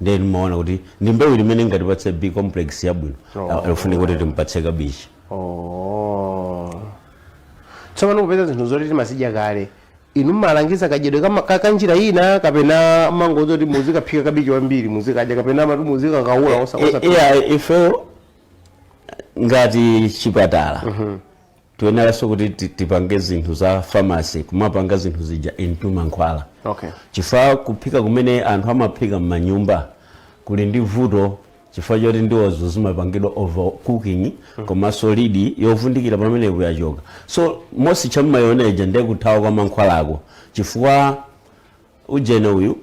then maona kuti ndi mbewu limene ngatipatse B complex yabwino afunika kuti timpatse kabichi tsopano kupeza zinthu zoti timazidya kale inu malangiza kadyedwe kanjira ina kapena mangozo kuti muzikaphika kabichi wambiri muzikadya kapena matu muzikakaula ifeyo ngati chipatala tuyeneranso kuti tipange zinthu za pharmacy kumapanga zinthu zija into mankhwala chifukwa kuphika kumene anthu amaphika m'manyumba kuli ndi vuto chifukwa choti ndiwozo zimapangidwa overcooking komanso lidi yovundikira pamene kuyachoka so mosi chammayoneja ndiye kuthawa kwa mankhwalako chifukwa ujene uyu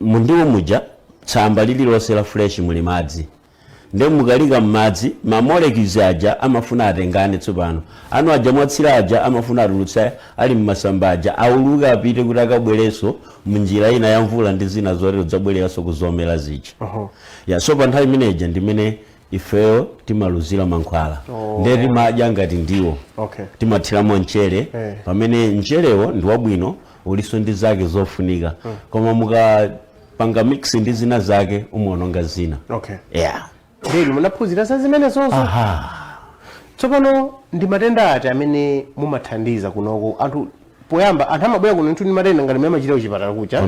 mundiwo muja tsamba lililonse la fresh muli madzi nde mukalika m'madzi mamolecules aja amafuna atengane tsopano anu aja mwatsira aja amafuna atulutsa ali mmasamba aja auluka apite kuti akabwereso munjira ina ya mvula ndi zina zoti zabwereranso kuzomera zichi so pa nthawi imeneja ndimene ifeyo timaluzira mankhwala nde timadya ngati ndiwo timathiramo mchere pamene mcherewo ndi wabwino uliso ndi zake zofunika koma mukapanga mix ndi zina zake umuononga zina ndinu munaphunzira za zimene zonso tsopano ndi matenda ati amene mumathandiza kunoko anthu poyamba anthu amabwera kuno nthu ndi matenda ngati mmene amachita kuchipatala kucha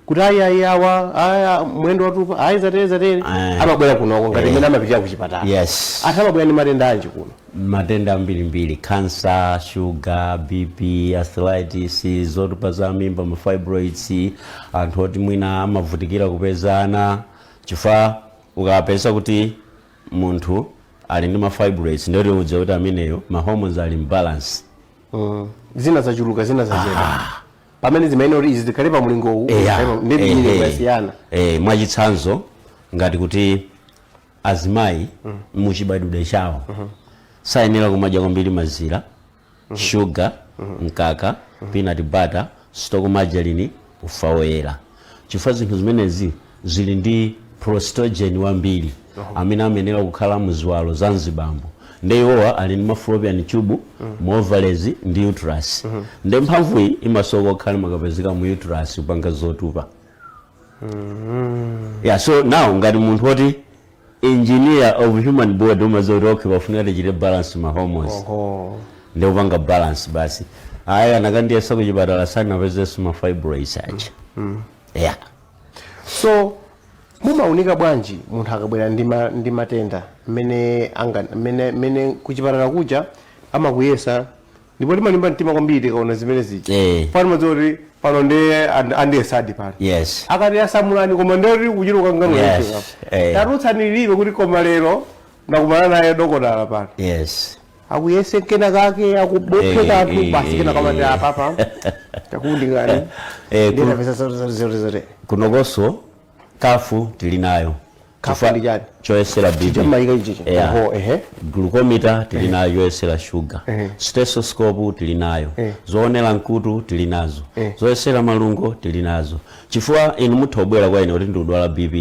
kuti ayi awa mwendo watupa ayi zatere amabwera kunoko ngati mmene amapitira kuchipatala anthu amabwera ndi matenda anji kuno matenda ambirimbiri cancer sugar bp arthritis zotupa za mimba mafibroids anthu oti mwina amavutikira kupezana chifukwa ukapeza kuti munthu ali ndi mafibroids ndio udziwa kuti ameneyo mahormones ali imbalance zina zachuluka zina zachera pamene zimene uri izi zikhale pa mulingo uwu ndi milingo yasiyana mwachitsanzo ngati kuti azimayi muchibadwidwe chawo sayenera kumadya kwambiri mazira sugar mkaka peanut butter stock margarine ufa woyera chifukwa zinthu zimenezi zili ndi prostrogen wambiri amene amenera kukhala muziwalo za mzibambo nde iwowa ali ndi mafallopian tube ovaries ndi uterus nde mphamvuyi imasoka kukhala makapezeka mu uterus kupanga zotupa so now ngati munthu oti engineer of human body umazoto okay bafunika tichite balance ma hormones ndio panga balance basi aya nakandiyesa kuchipatala sanapezeso ma fibroids aja yeah. So mumaunika bwanji munthu akabwera ndi matenda mmene kuchipatala kuja amakuyesa ndipo limalimba mtima kwambiri kaona zimene zija pano mazoti pano ndiye andiyesadi pano yes akati asamulani koma ndoti kuchiruka ngano tarutsani libe kuti koma lero ndakumana naye dokotala pano yes akuyese kena kake akubopeka tu basi kena kama ndia papa takundingani ndina pesa zote kunokoso kafu tilinayo kafu ndijani choyesera BP chamaika ichichi glucometer tilinayo yoyesera sugar stethoscope tilinayo zoonera nkutu tilinazo zoyesera malungo tilinazo chifukwa inu muthobwera kwa ine kuti ndikudwala BP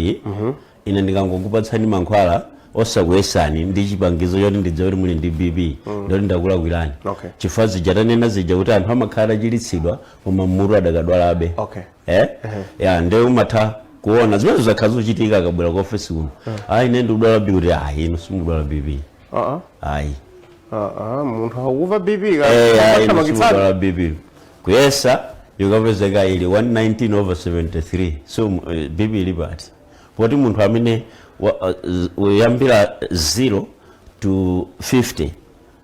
ine ndikangokupatsani mankhwala osakuyesani ndi chipangizo choti ndidziwe kuti muli ndi BP ndoti ndakulakwirani chifukwa zija tanena zija kuti anthu amakhala achilitsidwa koma mmutu adakadwalabe ya nde umatha kuona zimene zakhala zochitika akabwera ku ofesi kuno ayi ine ndikudwala BP kuti ayi inu simukudwala BP ayi munthu akuva BP inu simukudwala BP kuyesa yukapezeka ili 119/73 so BP ili pati poti munthu amene uyambira 0 to 50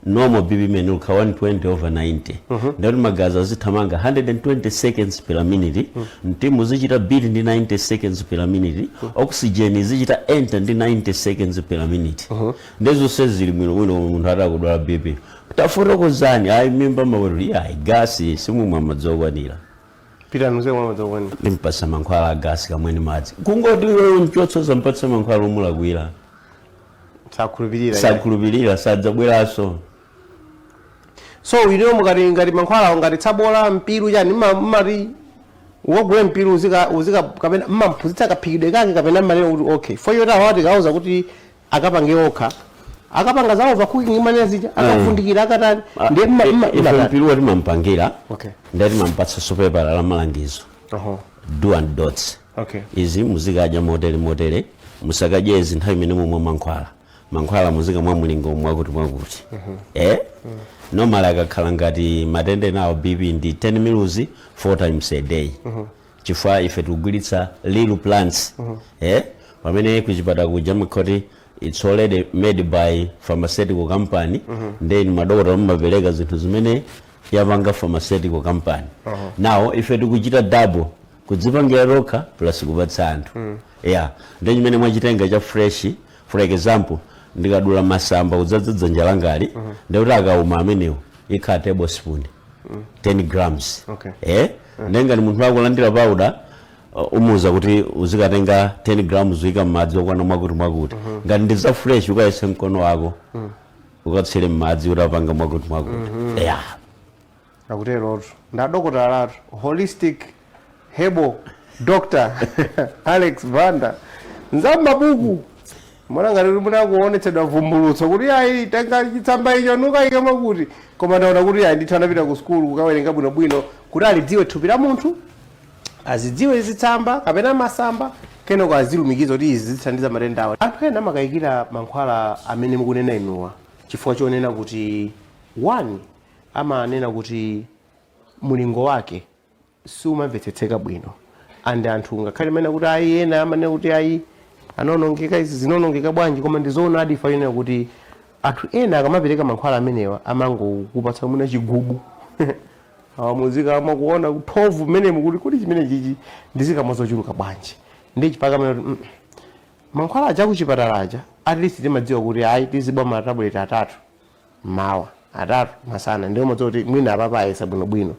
normal BP men ukha 120/90 ndati magazi azithamanga 120 seconds per minute mtimu zichita beat ndi 90 seconds per minute oxygen zichita enter ndi 90 seconds per minute ndezo sezili mwino munthu atakudwala BP tafotokozani ayi mimba maweri ayi gasi simumwa madzokwanira pita nuze mwa madzokwanira limpasa mankhwala a gasi kamweni madzi kungoti wewe mchotsoza mpatsa mankhwala omulakwira sakhulupirira sadzabweraso so ino ngati mankhwala ngati tsabola mpiru yani mmati wogule mpiru uzika kapena mmaphunzitsa kaphikidwe kake kapena mmalero kuti okay for you tawati kauza kuti akapange okha akapanga zawo vakuki imane zija akafundikira akatani ndiye mpiru wati mampangira ndati mampatsa sopepala la malangizo do and dots izi muzikadya motere musakadye izi nthawi imene mumwe mankhwala muzika mwa mulingo mwakuti normally akakhala ngati matenda nawo BP ndi 10 mils 4 times a day chifukwa ife tikugwiritsa lily plants pamene kuchipatala kuja makhoti it's already made by pharmaceutical company then madokotala mumapereka zinthu zimene yapanga pharmaceutical company now ife tikuchita double kudzipangira lokha plus kupatsa anthu ndi chimene mwachitenga cha fresh for example ndikadula masamba kudzadza dzanja langali ndikuti akauma amenewo ikhala tablespoon 10 grams nenga ni munthu wakulandira powder umuza kuti uzikatenga 10 grams uyika m'madzi okwana mwakuti ngati ndi za fresh ukayese mkono wako ukatsire m'madzi utapanga mwakuti akutero ndadokotala holistic herbal doctor Alex Banda nzamabuku mwana ngati muna kuonetsedwa vumbulutso kuti ayi tenga chitsamba icho nukayika makuti koma ndaona kuti ayi ndithu anapita ku skulu kukawerenga bwinobwino kuti alidziwe thupi la munthu azidziwe zitsamba kapena masamba kenako azilumikiza kuti izi zithandiza matenda awo anthu ena amakayikira mankhwala amene mukunena inuwa chifukwa chonena kuti one amanena kuti mulingo wake sumamvetsetseka bwino ande anthu ngakhale amene kuti ayi ena amanena kuti ayi anonongeka izi zinonongeka bwanji koma ndizoona adifa yonena kuti anthu ena akamapereka mankhwala amenewa amangokupatsa muna chigubu awamuzika amakuona kuphovu menemu kuti chimene chichi ndizikamazochuluka bwanji ndi chipaka amene mankhwala aja kuchipatalaja at least timadziwa kuti ayi tizibwa matabuleti atatu mawa atatu masana ndio madziwa kuti mwina apapa ayesa bwinobwino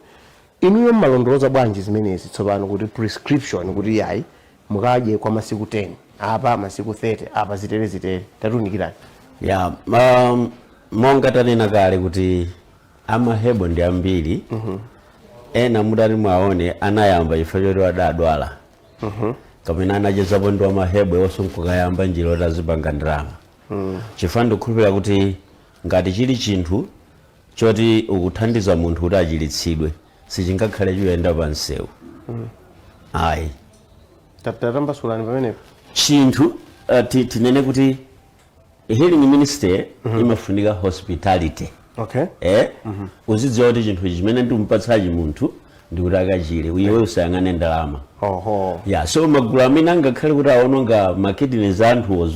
inuyo mmalondoloza bwanji zimenezi tsopano kuti prescription kuti ayi mukadye kwa masiku 10 apa masiku 30 apa zitere tatunikirani monga tanena kale kuti amahebo ndi ambiri ena mudati mwaone anayamba chifukwa choti adadwala kapena anachezapo ndi amahebo iwonso nkukayamba njira yoti azipanga ndalama chifukwa ndikukhulupirira kuti ngati chili chinthu choti ukuthandiza munthu kuti achilitsidwe sichingakhale chiyenda pa msewu ayi tatambasulani pamenepo chinthu tinene kuti healing ministry imafunika hospitality. Okay. Uzidziwa kuti chinthu chimene ndimpatsachi munthu ndikuti akachire iwe usayang'ane ndalama. Yeah, so magulu amene angakhale kuti aononga makidneys anthu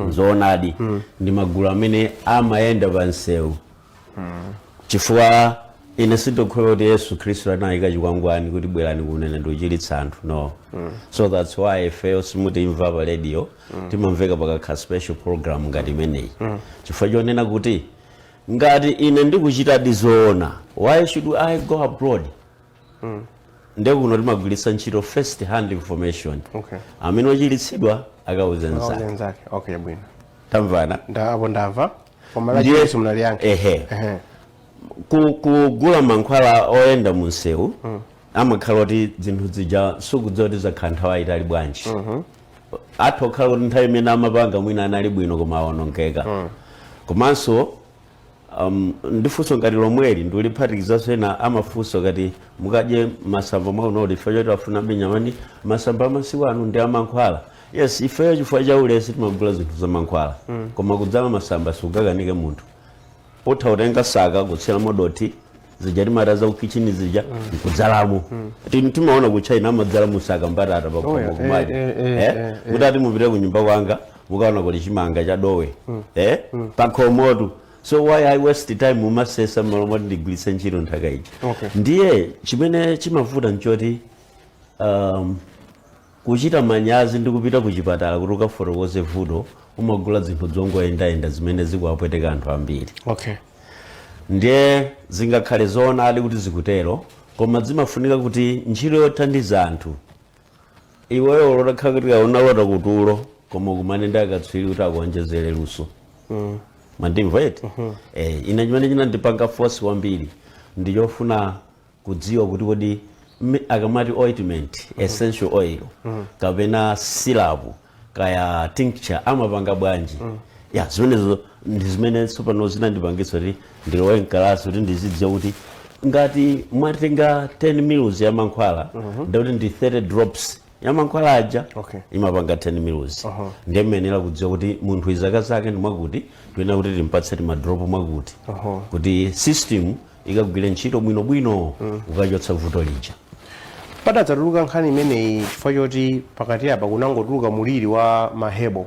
zoonadi ndi magulu amene amayenda pa msewu. Chifukwa ine sindikhoya kuti Yesu Khristu anayika chikwangwani kuti bwerani kunene ndiuchiritsa anthu, no. So that's why ifeyo simutimva pa radio timamveka pakakhala special program ngati imeneyi. Chifukwa chonena kuti ngati ine ndikuchitadi zoona, why should I go abroad? Ndekuno timagwiritsa ntchito first hand information. Amene ochiritsidwa akauze nzake. Okay, bwino. Tamvana? Ndamva. Koma Yesu mnaliyankha. Kugula mankhwala oyenda mu msewu amakhala kuti zinthu zija sukudziwa kuti zakhala nthawi yayitali bwanji. Atha kukhala kuti nthawi imene amapanga mwina anali bwino koma awonongeka. Komanso ndifunso ngati lomweli ndiuliphatikizaso ena amafunso kati mukadye masamba mwaunoti ifeyo kuti afuna benyamani masamba amasiku anu ndi amankhwala. Yes, ifeyo chifukwa cha ulesi timagula zinthu za mankhwala. Koma kudzala masamba sikugakanike munthu. Potha utenga saka kutsira modoti zija timata za kukichini zija kudzalamo. Timaona ku China amadzala musaka mbatata pakhomo kumaji. Mutati mupite ku nyumba kwanga mukaona kuti chimanga cha dowe. Pakhomotu. So why I waste time mumasesa malomo ndigwiritse ntchito nthaka iji. Ndiye chimene chimavuta nchoti kuchita manyazi ndi kupita ku chipatala kuti ukafotokoze vuto umagula zinthu zongoyendayenda zimene zikuwapweteka anthu ambiri. Ndiye zingakhale zoonadi kuti zikutero koma zimafunika kuti ntchito yothandiza anthu iweyo lotakhala kuti kaunalota kutulo koma kumane ndakatswiri kuti akuonjezere luso. Mandimva eti? Ine chimene chinandipanga force wambiri ndiyofuna kudziwa kuti kodi akamati ointment, essential oil, kapena syrup, kaya tincture amapanga bwanji. Ya zimenezo ndi zimene tsopano zinandipangitsa kuti ndilowe mkalasi kuti ndizidziwa kuti ngati mwatenga 10 mils ya mankhwala ndikuti ndi 30 drops ya mankhwala aja imapanga 10 mils. Ndiye mmenera kudziwa kuti munthu izaka zake ndi mwakuti tuyena kuti timpatse madrop mwakuti kuti system ikagwire ntchito bwinobwino ukachotsa vuto lija. Padadzatuluka nkhani imeneyi chifukwa choti pakati apa kunangotuluka muliri wa mahebo.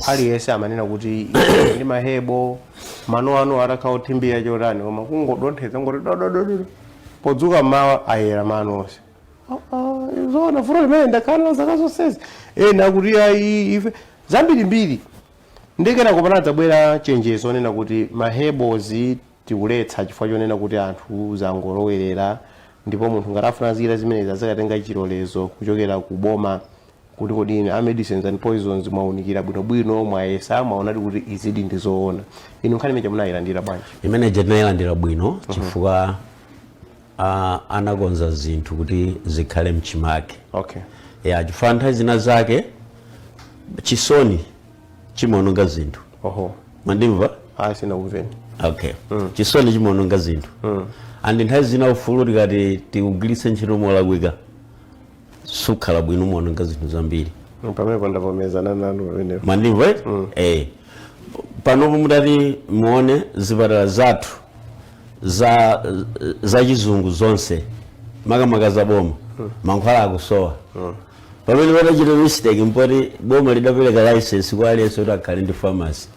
Aliyense amanena kuti ndi mahebo mano ano atakhala othimbira chotani koma kungodonthetsa ngoti dodododo podzuka mawa ayera mano onse. Zona vuto limene ndakhala zaka zonsezi. Ena kuti ayi ife zambirimbiri ndikena kupanadza bwera chenjezo onena kuti mahebozi tikuletsa chifukwa chonena kuti anthu zangolowerera ndipo munthu ngati afuna zira zimenezi azakatenga chilolezo kuchokera kuboma kuti kodi a medicines and poisons mwaunikira bwinobwino mwayesa mwaonadi kuti izidi ndizoona. Inu nkhani imene munayilandira bwanji? Imene ndinayilandira bwino chifukwa anakonza zinthu kuti zikhale mchimake. Chifukwa nthawi zina zake chisoni chimaononga zinthu. Mandimva? Sina kumveni. Chisoni chimaononga zinthu. Andi nthawi zina ufulu tikati tiugwiritse ntchito molakwika sukhala bwino muononga zinthu zambiri. Pamene ndavomezana nanu pamenepo. Mandimva? Panopo mutati muone zipatala zathu za chizungu zonse makamaka za boma mankhwala akusowa. Pamene patachita mistake mpoti boma lidapereka license kwa aliyense kuti akhale ndi pharmacy.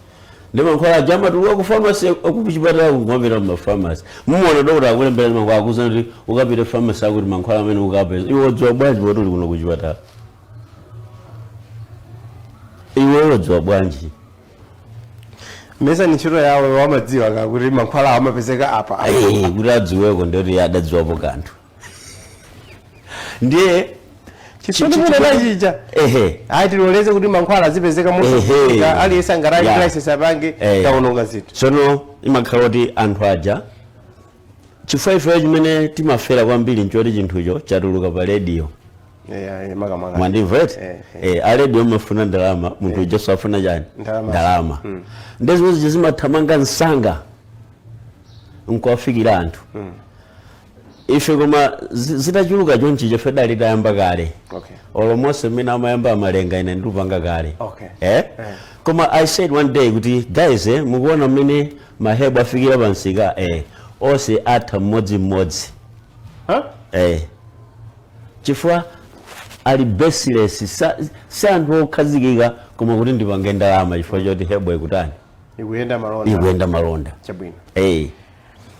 Ndi mankhwala aja amatuluka ku pharmacy akupichipatala kumapita mu pharmacy. Mumuona dokota akulembera mankhwala akuzana kuti ukapita pharmacy akuti mankhwala amene ukapeza. Iwe udziwa bwanji poti uli kuno kuchipatala? Iwe udziwa bwanji? Mesa ni ntchito yawo wamadziwa kuti mankhwala amapezeka apa. Kuti adziweko ndiyoti adadziwapo kanthu. Ndiye chisoni muna chija. Tiloleze kuti mankhwala azipezeka mosa aliyesa ngarayi crisis apange taononga zinthu. Tsono imakhala kuti anthu aja chifukwa ife chimene timafera kwambiri nchoti chinthucho chatuluka pa radio. Mandimva? A radio amafuna ndalama, munthu uja afuna chani? Ndalama. Ndezimene zimathamanga msanga nkuwafikira anthu. ife koma zitachuluka chonchi chefe dali tayamba kale olomose mmene amayamba amalenga ine ndikupanga kale koma I said one day kuti guys mukuona mmene mahebo afikira pansika onse atha mmodzimmodzi chifukwa ali baseless si anthu okhazikika koma kuti ndipange ndalama chifukwa choti hebo ikutani ikuyenda malonda chabwino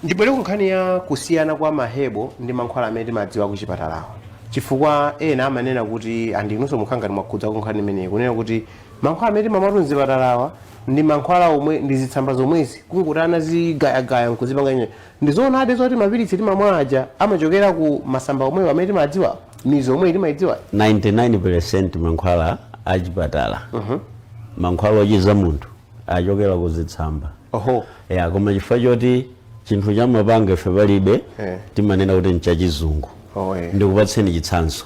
ndibwere kunkhani ya kusiyana kwa mahebo ndi mankhwala amene timadziwa kuchipatalawo chifukwa ena amanena kuti andinunso mukhangati mwakhudza kunkhani imeneyi kunena kuti mankhwala amene timamatu mzipatalawa ndi mankhwala omwe ndi zitsamba zomwezi kunguti anazigayagaya nkuzipanga ine ndizoonadi zoti mapiritsi timamwa aja amachokera ku masamba omwewo amene timadziwa mizo omwe timayidziwa 99% mankhwala achipatala mankhwala ochiza munthu achokera ku zitsamba koma chifukwa choti chinthu cha mapanga ife palibe timanena kuti nchachizungu ndikupatseni chitsanzo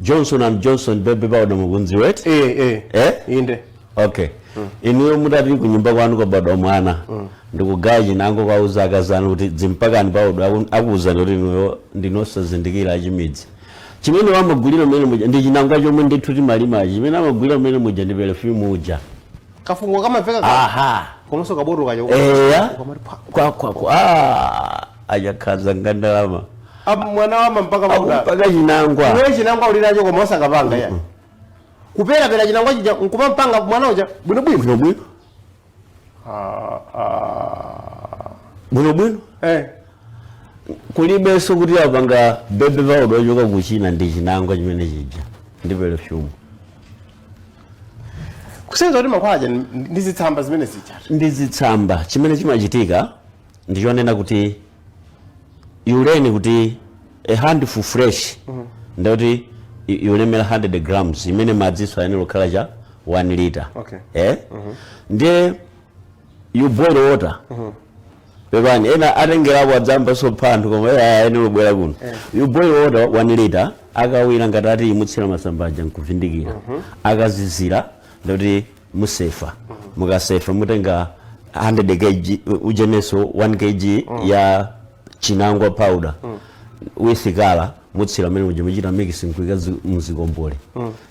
Johnson & Johnson baby powder mukunzi wet inde inuyo mutati kunyumba kwanu kwabadwa mwana ndikugawa chinango kwauza akazana kuti dzimpakani powder akuuzani kuti inuyo ndinosazindikira achimidzi chimene wamagulira mmene muja ndi chinango chomwe ndithu timalimachi chimene amagulira mmene muja ndi perfume uja kafungo kamaveka komanso kabotoka achakhaza ngandalama mwana wama mpaka chinangwa iwe chinangwa ulinacho koma osakapanga ya kupera chinangwa chija nkupa mpanga mwana uja bwinobwino bwinobwino kulibenso kuti apanga baby powder ochoka kuchina ndi chinangwa chimene chija ndi perfume kusenza kuti mankhwala ndi zitsamba zimene zichata ndi zitsamba chimene chimachitika ndichonena kuti iuleni kuti a handful fresh ndikuti iulemera 100 grams imene madziso ayenera kukhala cha 1 liter ndiye you boil water pepani ena atengerapo adzamba sopanthu koma ayenera kubwera kuno you boil water 1 liter akawira ngati ati imutsira masambaja nkuvindikira akazizira ndikuti musefa mukasefa mutenga 100 kg ujeneso 1 kg ya chinangwa powder with kala mutsira mene muchita mixing kuika muzikombole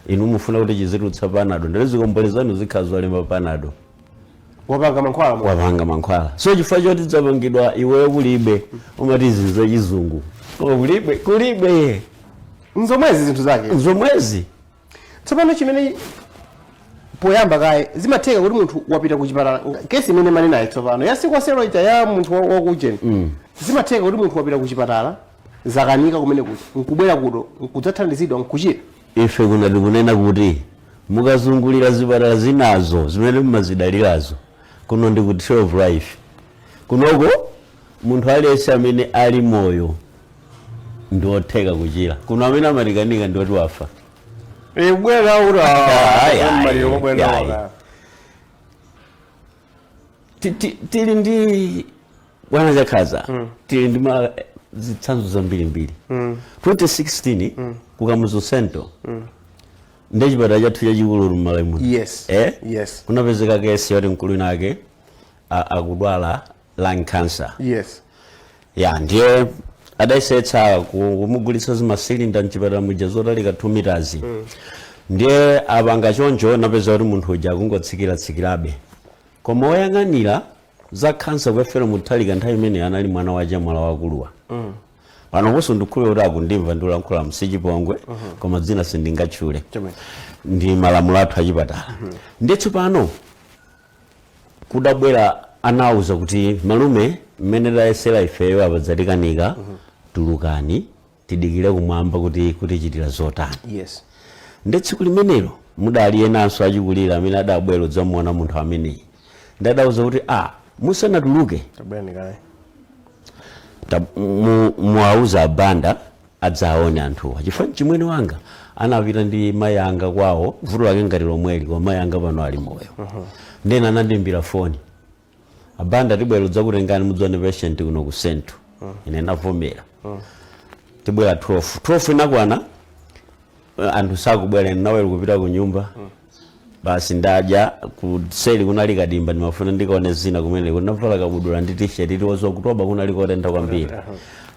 inu mufuna kuti chizitutsa panado ndele zikombole zanu zikhazo alemba panado wapanga mankhwala so chifukwa choti dzapangidwa iweyo kulibe umati zinzo chizungu kulibe nzomwezi zinthu zake nzomwezi tsopano chimene poyamba kaye zimatheka kuti munthu wapita kuchipatala kesi imene mali nayo tsopano yasikwasero ita ya munthu wakujeni zimatheka kuti munthu wapita kuchipatala zakanika kumene kuti nkubwera kuto nkudzathandizidwa nkuchira ife kunati kunena kuti mukazungulira zipatala zinazo zimene mumazidalirazo kuno ndi ku 12 life kunoko munthu aliyense amene ali moyo ndi otheka kuchira kuno amene amatikanika ndi oti wafa tili ndi bwana Chakhaza tili ndi zitsanzo zambirimbiri 2016 kukamuzu sento ndi chipatala chathu chachikulu m'Malawi muno kunapezeka kesi yoti mkulu nake akudwala lung cancer ndiye adayisetsa kumugulitsa zimasilinda mchipatala muja zotalika 2 meters ndiye apanga choncho napeza kuti munthu uja akungotsikirabe koma woyang'anira za cancer kwefera mutalika nthawi imene anali mwana wa chamwala wakuluwa pano ponso ndikhulupirira kuti akundimva ndiulankhula msichipongwe koma dzina sindingatchule ndi malamulo athu achipatala ndiye tsopano kudabwera anauza kuti malume mmene tayesera ifeyo apa dzatikanika tulukani tidikire kumwamba kuti chitira zotani ndi tsiku limenelo mudali enanso achikulira amene adabwera dzamuona munthu ameneyi ndadauza kuti musanatuluke muauza abanda adzaone anthuwa chifukwa chimwene wanga anapita ndi mayi anga kwawo vuto lake ngati lomweli koma mayi anga pano ali moyo ndena anandimbira foni abanda tibwera dzakutengani mudzone patient kuno ku sento ine navomera tibwera 12 inakwana anthu sakubwera nawero kupita ku nyumba basi ndaja kuseli kunali kadimba ndimafuna ndikaone zina kumene kunavala kabudula ndi t-shirt iliwonso kutoba kunali kotentha kwambiri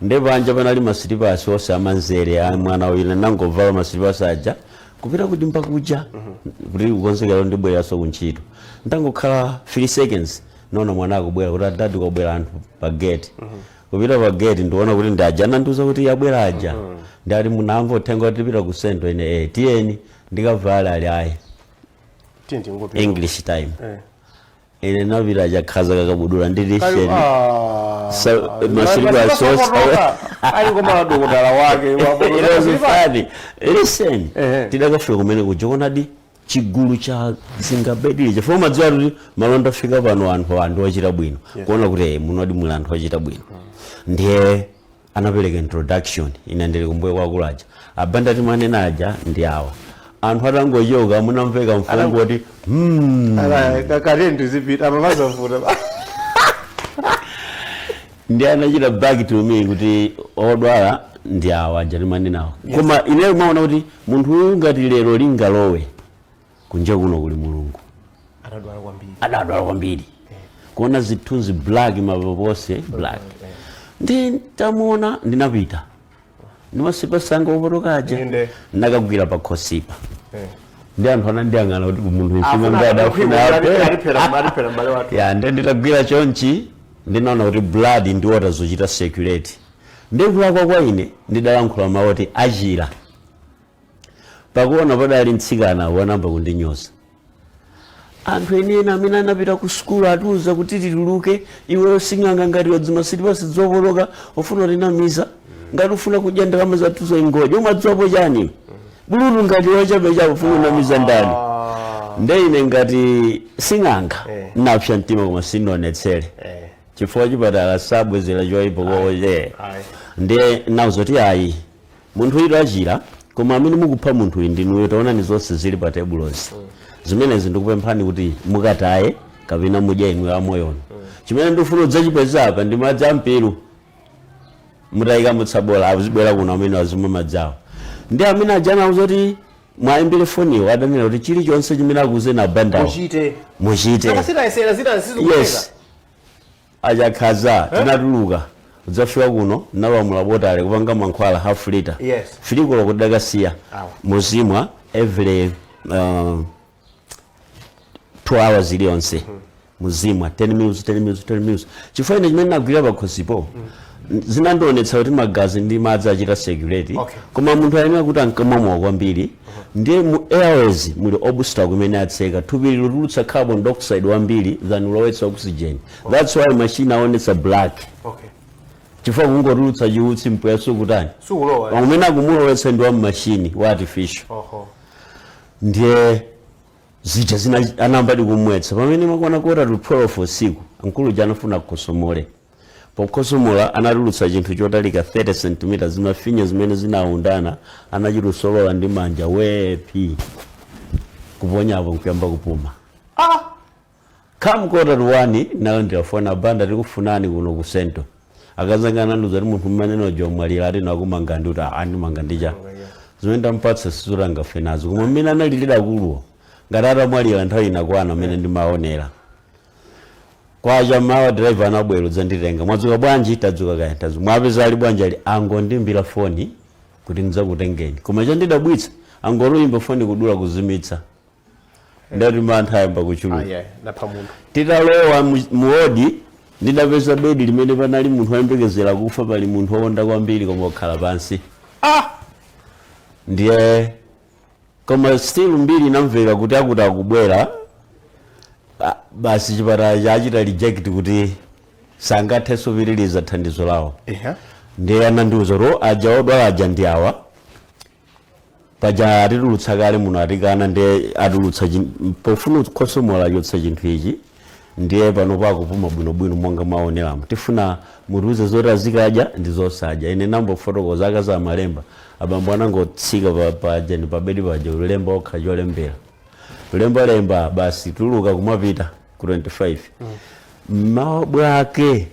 nde panja panali masilipasi onse amanzere a mwana wina nangovala masilipasi aja kupita kudimba kuja kuti kukonzekera ndibweraso kuntchito ndangokhala 3 seconds noona mwana akubwera kuti adadi kwabwera anthu pa gate kupita pa gate ndiona kuti ndaja nandiuza kuti yabwera aja ndati munamva uthenga kuti tipita ku sento ine tiyeni ndikavala ali ayi English time ine napita aja khaza kakabudula ndi t-shirt masilipa sosa alikoma dokotala wake wapofani listen tidakafika kumene kujokonadi chigulu cha singabedili chifukwa madziwa kuti malonda fika pano anthu ochita bwino kuona kuti munodi muli anthu ochita bwino ndiye anapereka introduction ine ndili kumbuyo kwakulaja abanda timanena aja ndi awa anthu atangoyoka munamveka mfungo kuti kalendu zipita amamazavuta ndi anachita back to me kuti odwala ndi awa aja timanenawo koma ineyo maona kuti munthu uyu ngati lero lingalowe kunja kuno kuli mulungu adadwala kwambiri kuona zithunzi black mapopose black ndi tamuona ndinapita nimasipa sanga opotokaja ndakagwira pa khosipa ndi anthu anandiyang'ana kuti munthu mfima ndadafuna ya nditagwira chonchi ndinaona kuti blood ndi water zochita circulate ndikulakwa kwa ine ndidalankhula mawu kuti achira pakuona padali mtsikana wanamba kundinyoza anthu enena amene anapita ku skulu atiuza kuti tituluke iweyo sing'anga ngati wadzimasilipasi zopoloka ufuna tinamiza ngati ufuna kudya ndalama zathuzo ingoja umadziwapo chani bulutu ngati wachabe chapo ufuna unamiza ndani nde ine ngati sing'anga napsha mtima koma sindionetsere chifukwa chipatala sabwezera choipo koche ndiye nauza kuti ayi munthu uyu achira koma amene mukupha munthu uyu ndinuyo taonani zonse zili pa tebulozi zimenezi ndikupemphani kuti mukataye kapena mudya imwe amoyono chimene ndifuna udzachipeza apa ndi madzi ampiru mutayika mutsabola azibwera kuno amene azimwa madzawo ndi amene ajana auza kuti mwayimbire foniwo adanena kuti chilichonse chimene akuze na bandawo muchite yes ajakhaza tinatuluka udzafika kuno nalamula botale kupanga mankhwala half liter filikolo kudakasiya muzimwa every 2 hours iliyonse muzimwa 10 mils chifukwa ine chimene nagwira pakhosipo zinandionetsa kuti magazi ndi madzi achita circulate koma munthu ayenera kuti ankamwamowa kwambiri ndiye mu airways muli obstacle kumene atseka thupi lilutulutsa carbon dioxide wambiri than ulowetsa oxygen that's why machine aonetsa black chifukwa kungotulutsa chiutsi mpweya sukutani umene akumulowetsa ndi wa machine wa artificial ndiye zija zina anambadi kumwetsa pamene makwana kota to 12 usiku mkulu uja anafuna kukosomole pokosomola anatulutsa chinthu chotalika 30 cm zimafinya zimene zinaundana anachilusolola ndi manja wepi kuponyapo nkuyamba kupuma come quarter to 1 nayo ndiyafona banda tikufunani kuno ku sento akazangana nduza kuti munthu mmaneno jomwalira ati nakumanga ndi kuti andimanga ndija zimene ndampatsa sizulanga fenazo koma mmene analilira kuluwo ngati atamwalira nthawi inakwana amene ndimaonera kwacha mawa driver anabwera dzanditenga mwadzuka bwanji tadzuka kaya tadzuka mwapeza ali bwanji ali angondimbira foni kuti ndidzakutengeni koma chandidabwitsa angoluyimba foni kudula kuzimitsa ndati mantha ayamba kuchuluka titalowa muodi ndidapeza bedi limene panali munthu wayembekezera kufa pali munthu wowonda kwambiri koma okhala pansi ndiye koma still mbiri inamveka kuti akuti akubwera basi chipatala chachita reject kuti sangathe kupitiriza thandizo lawo ndiye anandiuza kuti aja odwala aja ndi awa paja atitulutsa kale muno atikana ndiye atulutsa pofuna kukosomola yotsa chinthu ichi ndiye pano pakupuma bwinobwino monga maoneramo tifuna mutiuze zoti azikadya ndi zosadya ine nambofotokoza akaza malemba abambo anangotsika pajani pabedi paja ulemba okha cholembera lemba basi tuluka kumapita ku 25 mawa bwake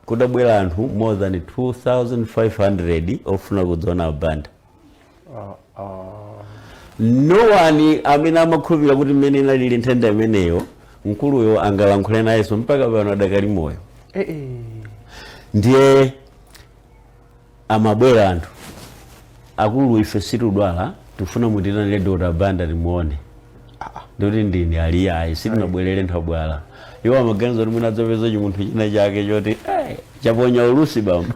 kudabwera anthu more than 2500 ofuna kudzona banda no one amene amakhulupirira kuti mmene inalili nthenda imeneyo mkuluyo angalankhule nayenso mpaka pano adakali moyo. Ndiye amabwera anthu akulu ife situdwala tifuna mutirani Dr. Banda timuone ndoti ndini aliyayi sitinabwerere nthabwala iwo amaganiza kuti munadzapeza chimunthu china chake choti chaponya ulusi bamba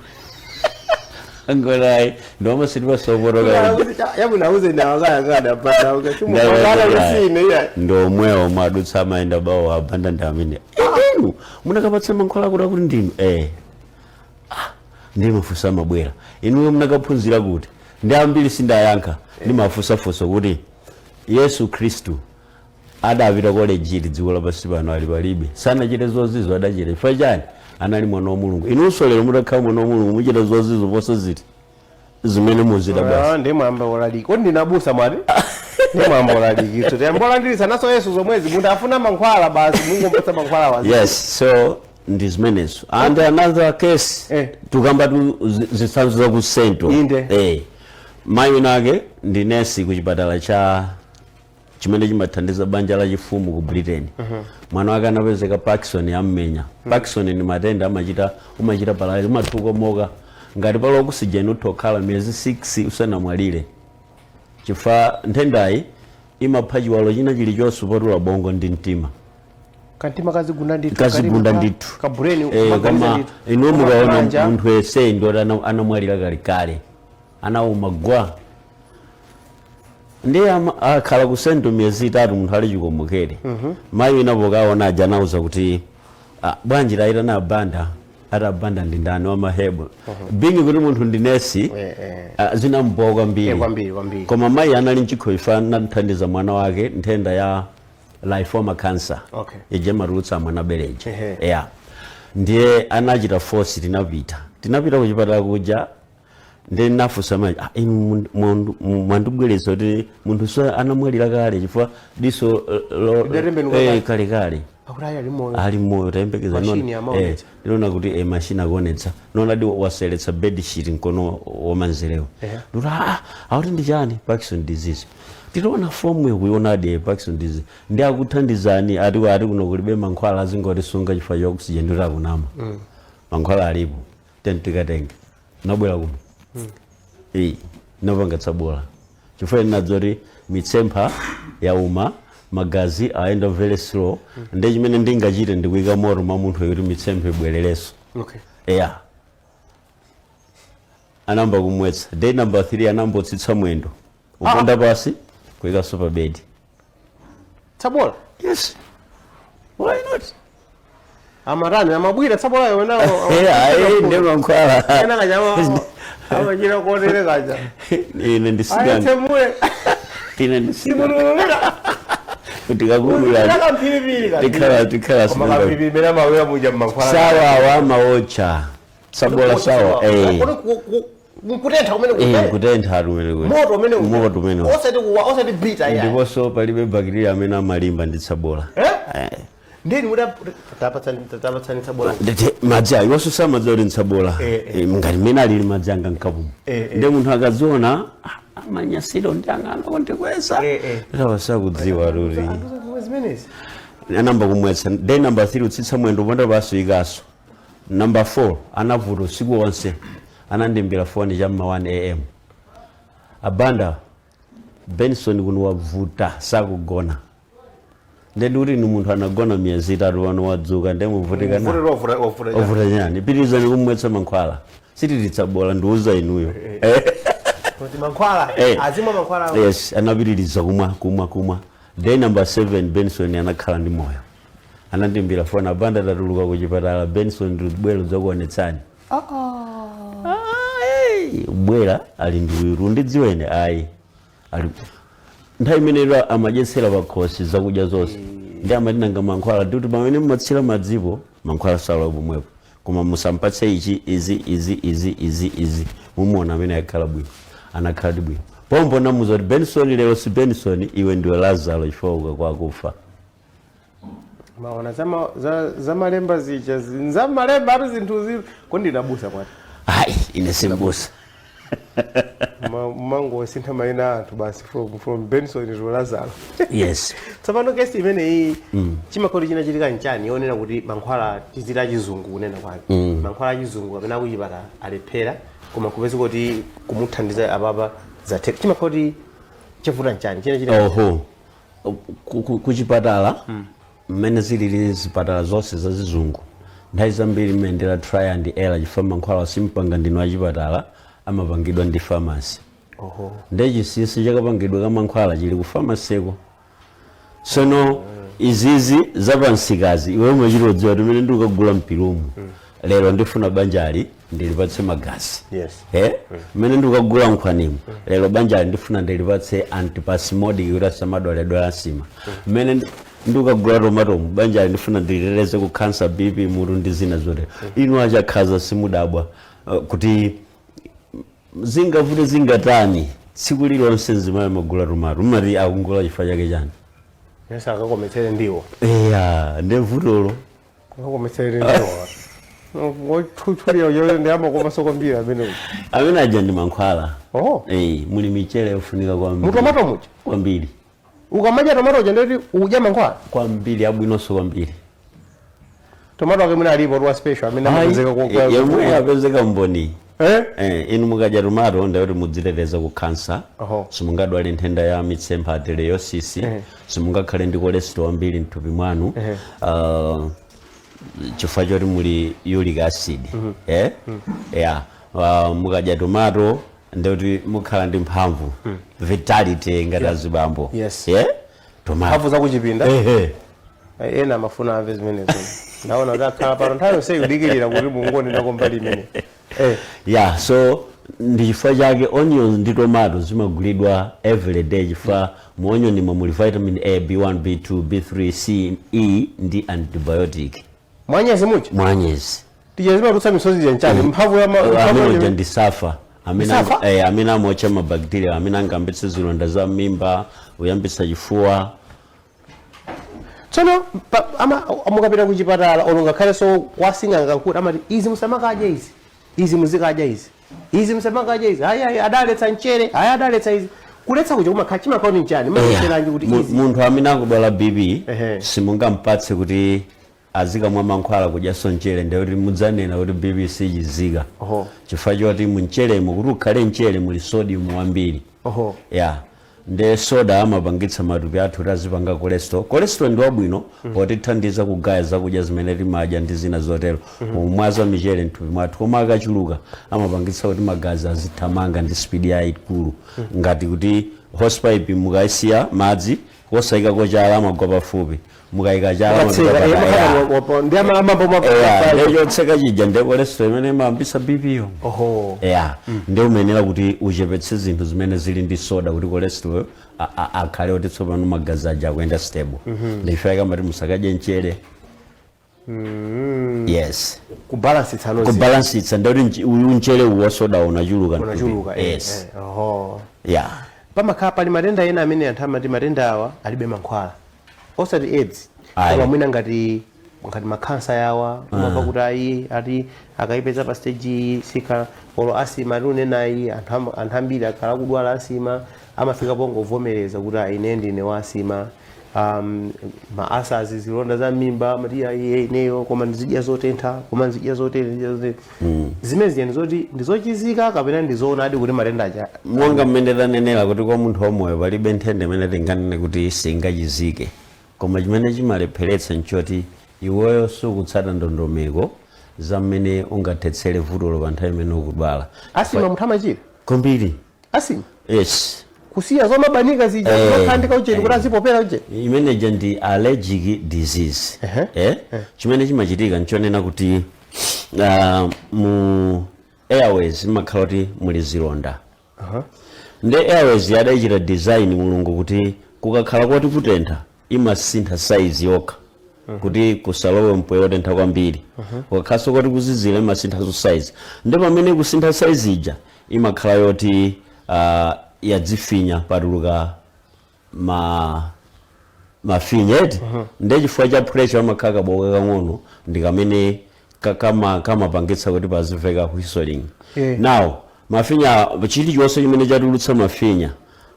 angolayi ndoma sitipasoporoka yamunauze nawakayakada pata ukachumukala lusine ya ndomwewo mwadutsa amaenda bawo abanda ndamene inu munakapatsa mankhwala kuda kuti ndinu ndi mafusa mabwera inuyo munakaphunzira kuti ndi ambiri sindayankha ndi mafusafusa kuti Yesu Kristu adapita college dziko lapansi pano ali palibe sanachite zozizo adachita chifukwa chani anali mwana wa Mulungu inunso lero mutakhala mwana wa Mulungu muchita zozizo posa ziti zimene muzida basi ndi mwamba olaliki kodi ndinabusa mwati ndi mwamba olaliki so tembola ndilisa naso Yesu zomwezi munthu afuna mankhwala basi mungopatsa mankhwala wazi. Yes, so this menace and another case tukamba zitsanzo za ku Sento mayi nake ndi nesi ku chipatala cha chimene chimathandiza banja la chifumu ku Britain. Mwana wake anapezeka Parkinson yammenya. Parkinson ni matenda umachita paralysis umathuka moka ngati palo oxygen utokhala miyezi 6 usanamwalire. Chifukwa nthendayi imapha chiwalo china chilichonse potula bongo ndi mtima. Kantima kazigunda ndithu kabureni kama ino mukaona munthu ese ndo anamwalira kale anauma gwa ndi akhala ku Sento miyezi 3 munthu ali chikomokere. Mayi inapokaona aja anauza kuti bwanji laita na Banda Banda ndi ndani wa mahebo bingi kuti munthu ndi nesi zinamboka kwambiri koma mayi anali nchikho ifana nthandiza mwana wake nthenda ya lymphoma cancer ijema rutsa mwana bereje ndiye anachita force tinapita ku chipatala kuja ndi nafusa mayi mwandibweretsa kuti munthu so anamwalira kale chifukwa diso kale ali moyo tayembekeza nona kuti machine akuonetsa nona di waseletsa bed sheet nkono womanzerewo ndikuti akuti ndi chani Parkinson disease titaona fomu yakuiona adi Parkinson disease ndi akuthandizani ati kuno kulibe mankhwala azingoti sunga chifukwa cha oxygen ndoti akunama mankhwala alipo tikatenga nabwera kuno napanga tsabola chifukwa ndinadzoti mitsempha yauma magazi aenda very slow ndi chimene ndingachite ndikuyika moto mwa munthu kuti mitsempha ibwererenso anamba kumwetsa day number 3 anambotsitsa mwendo uponda pasi kuyika super bed tsabola. Yes, why not amarani amabwira tsabola yona ndi mankhwala ena kanyama amachira kuonere kaja ine ndisiganga ine ndisiganga tikhala sawa wa maocha sabola sawa kutentha moto umene ndiponso palibe bacteria amene amalimba ndi tsabola ndeni tapatsani tsabola madzi iwonso samadzi oti ntsabola ngati mmene alili madzi anga nkapumu ndi munthu akaziona amanyasiro ndi ang'ana kondikweza tawasakudziwa luri anamba kumwetsa day number 3 utsitsa mwendo uponda pasi ikaso. Number 4 anavuta usiku wonse anandimbira foni cha 1 am Abanda Benson kuno wavuta sakugona ndi kuti ni munthu anagona miyezi 3 wano wadzuka ndemuvutika na ovuta nyani pirizani kumwetsa mankhwala sitititsabola ndiuza inuyo kuti mankhwala azima mankhwala. Yes, anapitiriza kumwa day number 7 Benson anakhala ndi moyo anandimbira foni Abanda tatuluka ku chipatala Benson ndibwera dzakuonetsani bwera ali ndiwiru ndidziwene ali nthawi imeneyo amadyetsera pakhosi zakudya zonse ndi amatinanga mankhwala ndikuti pamene mumatsira madzipo mankhwala sala pomwepo koma musampatse izi mumuona amene akhala bwino anakhala ndi bwino pombo namuza kuti Benson lero si Benson iwe ndiwe Lazaro chifukwa kwakufa maona za malemba zija za malemba ari zinthu ziri kondinabusa kwati ine simbusa mango sintha maina anthu basi from Benson to Lazaro. Yes. Tsopano kesi imene chimakolo chinachitika nchani yonena kuti mankhwala tizira chizungu kunena kwake. Mankhwala chizungu amene akuchipata alephera koma kupeza kuti kumuthandiza ababa za tek chimakolo chivuta nchani china oho kuchipatala mmene zilili zipatala zonse za zizungu nthawi zambiri mmendera try and error chifukwa mankhwala simpanga ndino achipatala amapangidwa ndi pharmacy. Ndechinsinsi chakapangidwa ka mankhwala chili ku pharmacy-ko. Sono izizi zapansikazi iwe mwachirodziwa timene ndikugula mpilumu lero ndifuna banjali ndilipatse magazi. Mmene ndikugula nkhwanimu lero banjali ndifuna ndilipatse antipasmodic kuti asamadwaledwala asima. Mmene ndikugula tomatomu banjali ndifuna ndileleze ku cancer BP mutu ndi zina zote. Inu achakhaza simudabwa kuti zingavute zingatani tsiku lilonse nzimayo magula tomato mati akungula chifukwa chake chani. Yes, akakometsere ndiwo. Ndevutolo. Akakometsere ndiwo. Ngochuchulira yole ndiyama kumasoko mbira amene. Amene aja ndi mankhwala. Muli michele yofunika kwambiri. Mutomato mucha? Kwambiri. Ukamaja tomato ja ndeti udya mankhwala? Kwambiri abwinonso kwambiri. Tomato ake mwina alipo tuwa special amene amapezeka kwa yemwe apezeka mboni. Inu mukaja tomato ndayoti mudziteteza ku cancer. Simungadwale nthenda ya mitsempha ateliosis. Simungakhale ndi cholesterol ambiri mthupi mwanu. Chifukwa choti muli uric acid. Mukaja tomato ndayoti mukhala ndi mphamvu. Vitality ngati azibambo. Tomato. Mphamvu zakuchipinda? Ena mafuna amve zimenezo. Naona kuti akhala pano nthawi yonse kudikirira kuti mungoni ndakombali imene. So ndi chifukwa chake onions ndi tomato zimagulidwa every day chifukwa mu onion muli vitamin A, B1, B2, B3, C, E ndi antibiotic. Mwanyezi mucha? Mwanyezi. Tije zimatutsa misozi ya nchani mphamvu ya amene ndi safa. Amene amocha mabacteria amene angambitse zilonda za mimba uyambitsa chifuwa. Tsono mukapita kuchipatala olonga khale so wasinganga kuti amati izi musamakadya izi. Izi muzikadya izi. Izi musamakadya izi. Hayi adaletsa nchere, hayi adaletsa izi. Kuletsa kuja kuma khachima kaoni nchani. Machiteranji kuti izi. Munthu amene akudwala BP simungampatse kuti azikamwa mankhwala kudya nchere ndikuti mudzanena kuti BP sichizika. Chifukwa choti munchelemo kuti ukhale nchere muli sodium wambiri. Nde soda amapangitsa matupi athu kuti azipanga cholesterol. Cholesterol ndi wabwino potithandiza kugaya zakudya zimene timadya ndi zina zotero. Mumwaza michele mthupi mwathu koma akachuluka amapangitsa kuti magazi azithamanga ndi speed yaikulu. Ngati kuti hosepipe mukayisiya madzi wosayika kochala amagwa pafupi. Mukayika chala ndiotseka chija ndi cholesterol imene imambisa BP yo. Ndi umenera kuti uchepetse zinthu zimene zili ndi soda kuti cholesterol akhale kuti tsopano magazi aja akuyenda stable. Ndifika mati musakadye nchere. Kubalansitsa ndikuti unchere uwa soda unachuluka. Pamakhala pali matenda ena amene anthu amati matenda awa alibe mankhwala. Osati AIDS. Koma mwina ngati makhansa yawa umva kuti ayi ati akayipeza pa stage sika olo asima lunenayi anthu ambiri akhala kudwala asima amafika pongo vomereza kuti ayi ndine wa asima. Maasazi zilonda za mimba amati ayi ineyo koma ndizidya zotentha koma ndizidya zotentha. Zimene ndizochizika kapena ndizoona adi kuti matenda aja. Monga mmene tanenera kuti kwa munthu wamoyo palibe nthenda imene tinganene kuti singachizike. Koma chimene chimalepheretsa nchoti iweyo sukutsata ndondomeko za mmene ungathetsere vutolo pa nthawi imene ukudwala. Asima munthu amachira? Kwambiri. Asima? Yes. Kusiya zomabanika zija zokhandika ucheni kuti azipopera ucheni? Imeneja ndi allergic disease. Chimene chimachitika nchonena kuti mu airways imakhala kuti muli zilonda. Ndi airways adachita design mulungu kuti kukakhala kuti kutentha imasintha size yokha kuti kusalowe mpweya wotentha kwambiri. Kukakhaso kuti kuzizira imasintha size. Ndi pamene kusintha size ija imakhala yoti yadzifinya patuluka mafinyeti. Ndi chifukwa cha pressure amakhala kaboka kang'ono ndi kamene kamapangitsa kuti pazimveka whistling. Now mafinya chilichonse chimene chatulutsa mafinya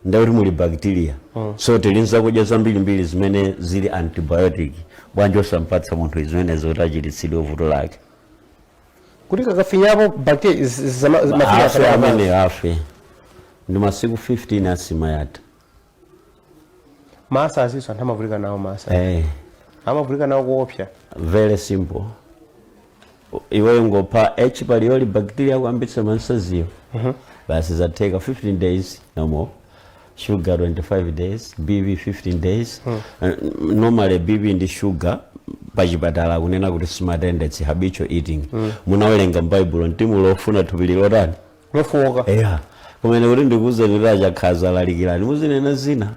ndauti muli bacteria so tilinza kudya zambirimbiri zimene zili antibiotic bwanji osampatsa munthu zimenezo kuti achiritsidwe vuto lake kuti kakafinyapo bacteria mafinya amene afe ndi masiku 15 asimayata masa asiso anthu amavulika nawo masa amavulika nawo kuopsa very simple iweyo ngopha H. pylori bacteria kuyambitsa mansaziyo basi zateka 15 days no more sugar 25 days BB 15 days normally BB ndi sugar pachipatala kunena kuti smart tendency habitual eating munawerenga m'Bible mtimu lofuna thupili lotani lofoka kumene kuti ndikuuzeni kuti achakhaza lalikirani muzinena zina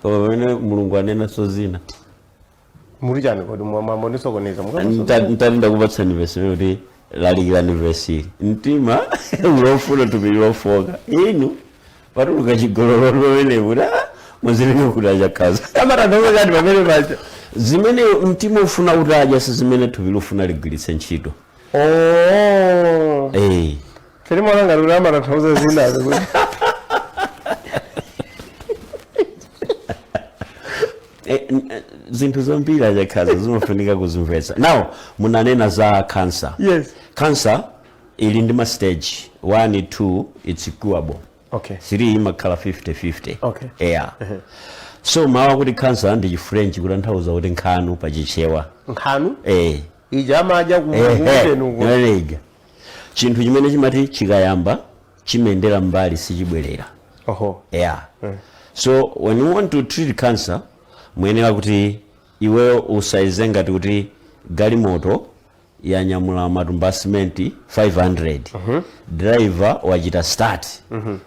koma pamene mulungu anena so zina muri chani kodi mwamonesokoneza ntalinda kupatsani vesi kuti lalikirani vesi mtima ulofuna thupili lofoka inu patuluka chigololo pamene kuti muzinena kuti achakhaza amatanthauza pamene pacha zimene mtima ufuna kuti adya si zimene thupili ufuna ligwiritse ntchito fere mwananga lula amatanthauza zinazo kuti zinthu zambiri achakhaza zimafunika kuzimvetsa now munanena za cancer yes cancer ili ndi ma stage 1 2 it's curable 3 imakhala 50-50 so mawa kuti cancer ndi chifrench kutanthauza kuti nkhanu pachichewa nkhanu ija amaja kukutenuko chinthu chimene chimati chikayamba chimendera mbali sichibwerera so when you want to treat cancer muyenera kuti iweyo usaize ngati kuti galimoto yanyamula matumba cement 500 driver wachita start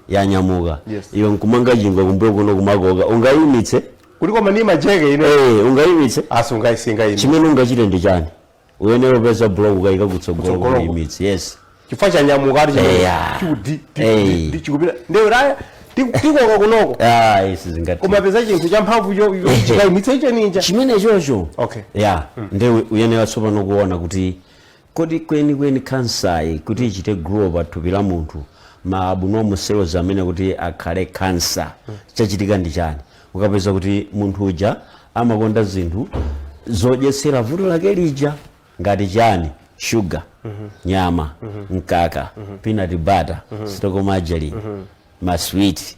yanyamuka iwe nkumanga chingwe kumbuyo kuno kumakoka ungayimitse kuti koma ni majeke ino ungayimitse asungaisinga ino chimene ungachite ndi chani uyenera upeza block ukayika kutsogolo kuyimitse yes chifukwa chanyamuka ati chudi chikupita ndewe raya tikoka kunoko isi zingati kumapeza chinthu cha mphamvu chikayimitsa icho ninja chimene chocho ndewe uyenera tsopano kuona kuti kodi kweni kansayi kuti ichite grow pathupi la munthu maabnormal cells amene kuti akhale cancer chachitika ndi chani ukapeza kuti munthu uja amakonda zinthu zodyetsera vuto lake lija ngati chani sugar nyama mkaka peanut butter stoko margarine ma sweet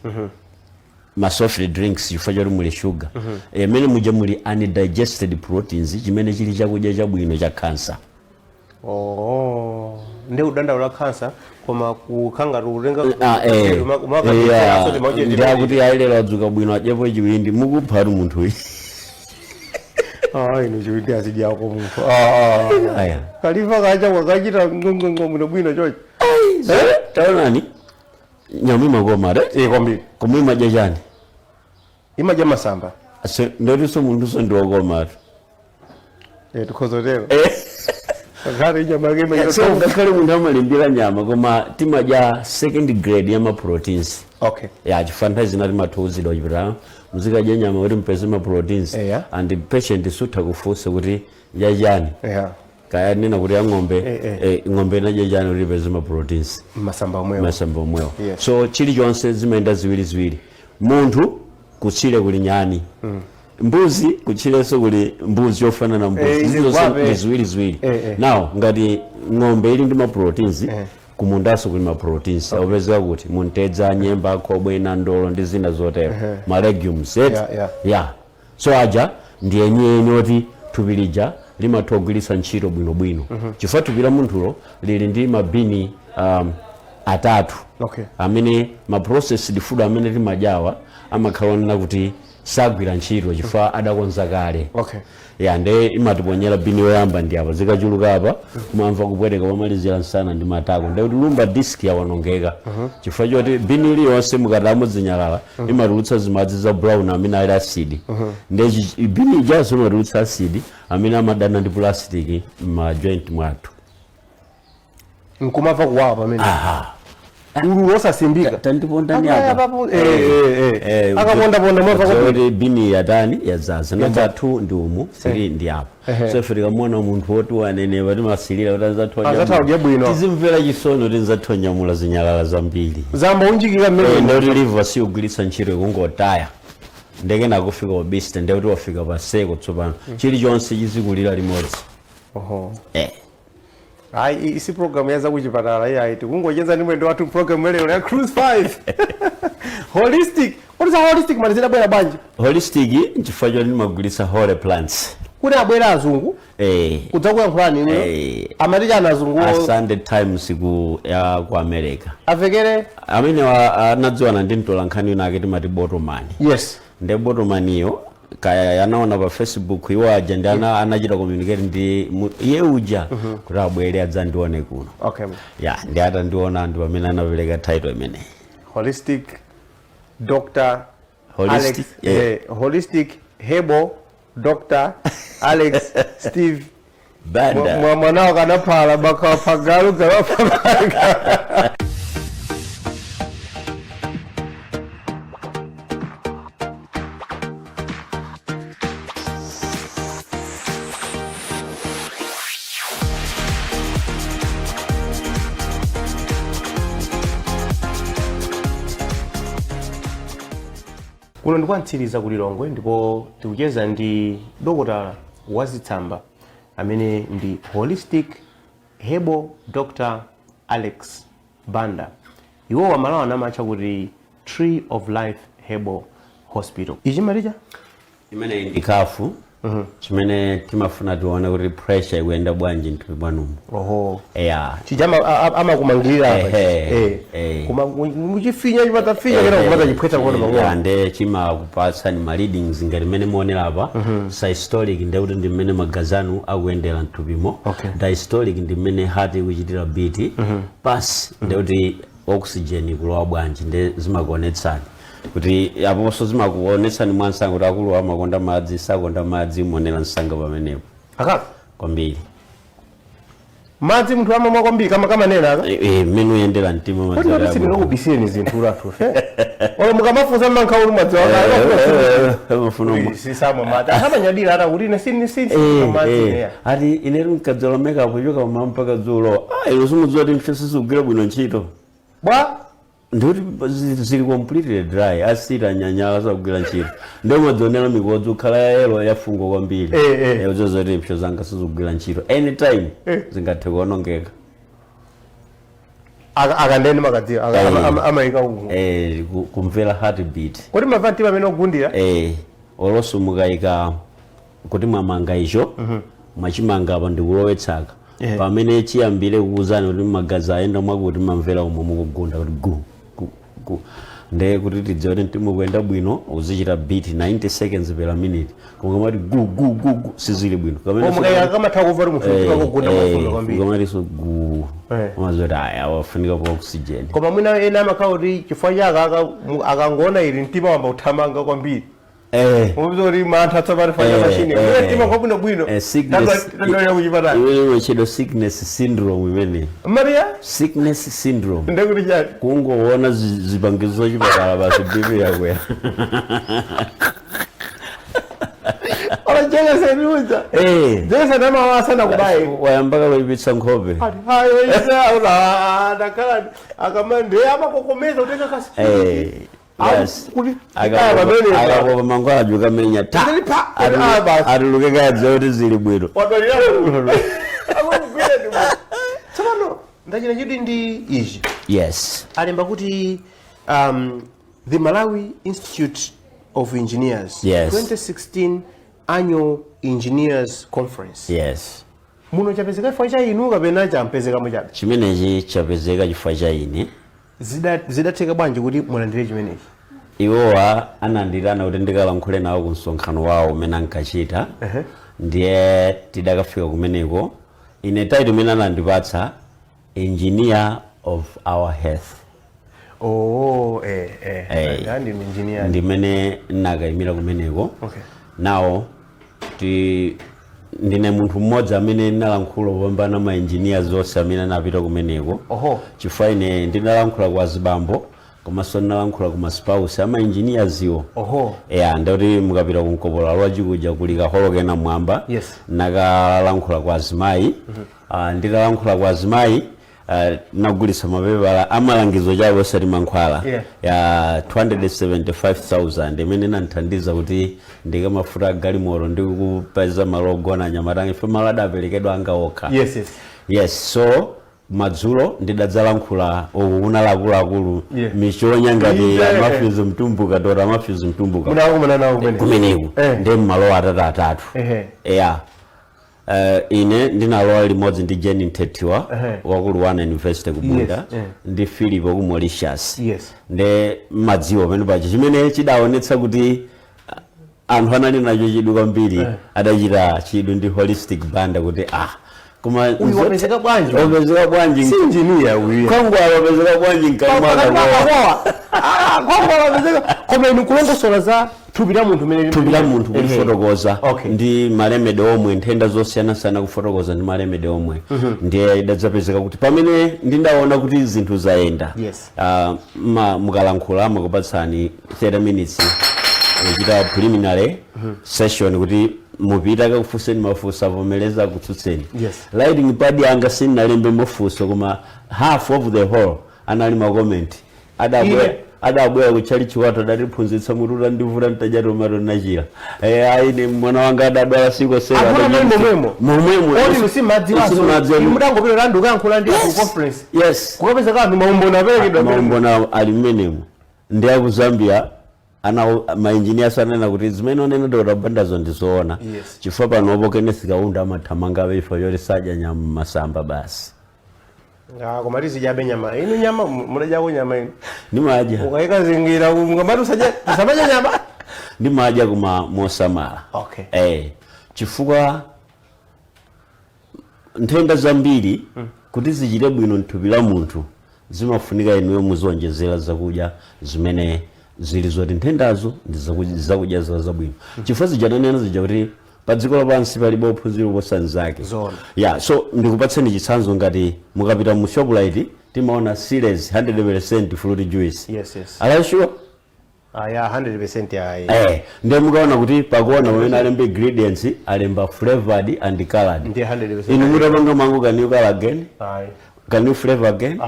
ma soft drinks chifukwa choti muli sugar amene muja muli undigested proteins chimene chili chakudya chabwino cha cancer ndi udandaula cancer koma kukhanga tulenga ndiakuti ayilero adzuka bwino adyepo chiwindi mukupha tu munthu uyu ino chiwindi asidyako munthu kalifa kacha kwakachita bwino bwino chochi taonani nyama imakoma kwambiri koma imadya chani imadya masamba ndotinso munthuso ndiwokomatu tikhozotero ngakhale munthu amalimbira nyama koma timadya second grade ya ma proteins chifukwa zina timathiuzidwa chipatala muzikadya nyama kuti mpeze ma proteins and patient sutha kufunsa kuti yachani kaya nena kuti ya ng'ombe ng'ombe inadya chani kuti ipeze ma proteins masamba omwewo so chilichonse zimayenda ziwiri munthu kutchire kuli nyani mbuzi kutchirenso kuli mbuzi yofana na mbuzi ndi ziwiri now ngati ng'ombe ili ndi ma proteins kumundaso kuli ma proteins aupezeka kuti muntedza nyemba khobwe na ndolo ndi zina zotero ma legumes so aja ndi enieni oti thupi lija limathogwiritsa ntchito bwinobwino chifukwa thupi la munthulo lili ndi mabini atatu amene ma processed food amene timadyawa amakhala onena kuti sagwira ntchito chifukwa adakonza kale nde imatiponyera bini yoyamba ndi apa zikachuluka apa kumamva kupweteka pomalizira msana ndi matako nde kuti lumbar disk yawonongeka chifukwa choti bini iliyonse mukatamo zinyalala imatulutsa zimadzi za brown amene ali acid nde bini ijaso imatulutsa acid amene amadana ndi plastic ma joint mwathu nkumamva kuwawa pamene ululu osasimbika tandipondani akapondaponda mwapakoti bini yatani yazaza number 2 ndi umu 3 ndi apa so ife tikamona munthu woti wanene timasilira kuti azathaudya bwino tizimvera chisono kuti nzathonyamula zinyalala zambiri zamba unjikika mmene ndikuti liva siyogwiritsa ntchito ikungotaya ndekena kufika obesity ndekuti wafika paseko tsopano chilichonse chizikulira limodzi hayi isi program yaza kuchipatala iyi ayi tikungocheza ndi mwendo wathu program lero ya Cruise 5 holistic what is a holistic man zidabwera bwanji holistic nchifukwa choti ndimagwiritsa whole plants kuti abwera azungu kudzakuyankhulani inu amaticha anazungu Sunday Times ku America avekere amene anadziwana ndi mtolankhani unake timati Botomani yes nde Botomaniyo kaya yanaona pa Facebook iwo aja ndi anachita communicate ndi iye uja kuti abwere adzandione kuno ndi atandiona ndi pamene anapereka title imene holistic Dr. Alex holistic Herbal Dr. Alex Steve Banda mwanao kanaphala bakapagalu kanaphala kuno ndikwantsiriza kulilongwe ndipo tikucheza ndi dokotala wazitsamba amene ndi holistic Herbal Dr. Alex Banda iwo wamalawa namatcha kuti Tree of Life Herbal Hospital ichi malicha imene ndikafu chimene timafuna tione kuti pressure ikuyenda bwanji mthupi mwanumo chijama amakumangirira apa kuma muchifinya chipatafinya kana kupata chiphweta kono pang'ono nde chimakupatsa ni ma readings ngati mmene muonera apa systolic ndi kuti ndi mmene magazi anu akuyendera mthupimo diastolic ndi mmene heart ikuchitira beat pass ndi kuti oxygen ikulowa bwanji ndi zimakuonetsani kuti aponso zimakuonetsani mwansanga kuti akulu amakonda madzi sakonda madzi muonera msanga pamenepo kwambiri madzi munthu amamwa kwambiri kama nena aka mmene uyendera mtima madzi kuti sinokubisireni zinthu lathu olo mukamafunsa mankhawulu madzi sisamo madzi asamanyadira ata kuti madzi ati inetu nkadzala makeup ichoka pamama mpaka dzulo ino simudziwa kuti mfyo sizikugwira bwino ntchito bwa ndikuti zili completely dry asira anyanya sakugwira ntchito ndio madzonera mikodzi ukhala yelo yafungo kwambiri uzozoti mpsho zanga sizikugwira ntchito anytime zingathe kuonongeka akandeni makadziwa amayika kumvera heartbeat kuti mavanti pamene ogundira oloso mukayika kuti mwamanga icho mwachimanga apa ndikulowetsaka pamene chiyambire kuuzani kuti magazi ayenda mwakuti mamvera umwe mukugunda kuti gu nde kuti tidziwa kuti mukuyenda bwino uzichita beat 90 seconds per minute koma mati gu sizili bwino kamati so gu amazoti aya wafunika pa oxygen koma mwina ena amakhala kuti chifukwa chake akangona ili mtima wamba uthamanga kwambiri Muzori mantha tsapari fanya machine. Tima kwa bwino. Sickness syndrome imene. Maria? Sickness syndrome. Ndekuti chani? Kungoona zipangizo chipatala basi bibi yakwe. Jenga senuza. Jenga nama wasana kubai. Wayambaka kuibitsa nkhope. Hayo isa ula nakala akamande amakokomeza uteka kasi. Yes. Akabo mango ajuka menya ta. Ariluke gadze kuti zili bwino. Wadalira. Akugwira ndi. Tsopano ndachira chidi ndi ichi. Yes. Alemba kuti the Malawi Institute of Engineers 2016 Annual Engineers Conference. Yes. Muno chapezeka chifukwa cha inu kapena champezeka muchabe? Chimenechi chapezeka chifukwa cha ine. Zidatheka bwanji kuti mulandire chimenechi? Iwowa anandirana kuti ndikalankhule nawo ku msonkhano wawo umene ankachita. Ndiye tidakafika kumeneko. Ine title imene anandipatsa Engineer of Our Health. Oh, ndi engineer. Ndimene nakayimira kumeneko. Now ndine munthu mmodzi amene ndinalankhula kupambana ma engineers onse amene anapita kumeneko chifukwa ine ndinalankhula kwa azibambo komanso ndinalankhula ku maspouse ama engineers iwo ndikuti mukapita kumkopola lwachikuja kuli kaholo kena mwamba nakalankhula kwa azimayi nditalankhula kwa azimayi nagulitsa mapepala amalangizo chawo osati mankhwala ya 275,000 imene inandithandiza kuti ndikamafuta galimoto ndikupeza malo ogona anyamata ife malo adaperekedwa anga okha yes so madzulo ndidadzalankhula uku kunalakuluakulu michonya ngati Matthews Mtumbuka tora Matthews Mtumbuka kumeneko ndi mmalo atatu ine ndinalowa limodzi ndi Jane Ntetiwa wakulu wana University kubunda ndi Philip ku Mauritius ndi madziwo pamene pacho chimene chidaonetsa kuti anthu anali nacho chidu kwambiri adachita chidu ndi holistic banda kuti kuma wapezeka bwanji si engineer uyu kwangu wapezeka bwanji nkamwana kwangu wapezeka koma inu kulongosola za thupi la munthu kufotokoza ndi malemede omwe nthenda zosiyana-siyana kufotokoza ndi malemede omwe ndiye idadzapezeka kuti pamene ndindaona kuti zinthu zayenda mukalankhula mukupatsani 30 minutes kuchita preliminary session kuti mupita kakufunseni mafunso avomereza kutsutseni lighting pad yanga sinalembe mafunso koma half of the whole anali ma comment adabwera kuchali chiwato adatiphunzitsa mututa ndivula ntaja tomato nachira aine mwana wanga adadwala siko sera momwemo oti usimadzi mudangopita randu kankhula ndi conference kukapeza kanthu maumbona aperekedwa maumbona ali mmenemo ndi aku Zambia ana maengineers anena kuti zimene onena Dr. Bandazo ndizoona chifukwa panopo Kenneth Kaunda amathamanga beifa yoti sadya nyama masamba basi koma tizijabe nyama inu nyama mudajako nyama inu ndimadya ukayika zingira ngamati usamadya nyama ndimadya kuma mosamala chifukwa nthenda zambiri kuti zichite bwino mthupi la munthu zimafunika inuyo muzonjezera zakudya zimene zili zoti nthendazo ndizakudya zabwino chifukwa zijananena zija kuti pa dziko lapansi palibe ophunzira oposa nzake so ndikupatseni chitsanzo ngati mukapita mu Shoprite timaona Ceres 100% fruit juice are you sure 100% ndiye mukaona kuti pakuona pamene alemba ingredients alemba flavored and colored inu mutapanga mango can you color again can you flavor again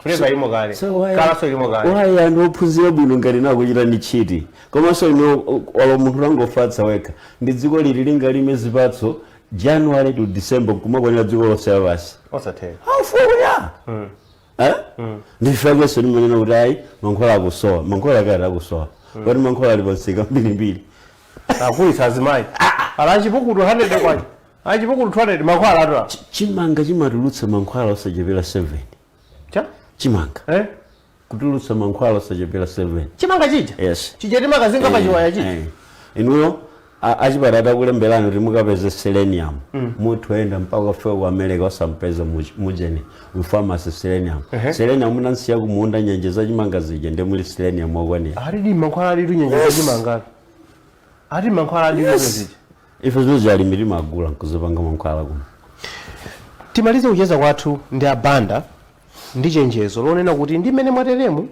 flavor imo kale kala so imo kale why and ophunzira bwino ngati nakuchita ndi chiti komanso ino walo munthu langofatsa wekha ndi dziko lili lingalime zipatso January to December kumakwanira dziko lonse lapansi osatheka ndifakweso nimenena kuti ayi mankhwala akusowa mankhwala kati akusowa kuti mankhwala alipansika mbirimbiri akulitsa azimayi alachipukutu 100 kwacho achipukutu 200 mankhwala atwa chimanga chimatulutsa mankhwala osachepera 7 chimanga kutulutsa mankhwala osachepera 7 chimanga chija chija timakazinga pachiwaya chija inuyo achipatata kulemberani kuti mukapeze selenium munthu oyenda mpaka kufika ku America osampeza mujeni mfamasi selenium selenium munansiya kumunda nyenje za chimanga zija ndi muli selenium wakwanira alidi mankhwala alidu nyenje za chimanga ati mankhwala alidu zija ife zozali alimiri magula nkuzopanga mankhwala kuno timalize kucheza kwathu ndi abanda ndi chenjezo lonena kuti ndi mmene mwateremu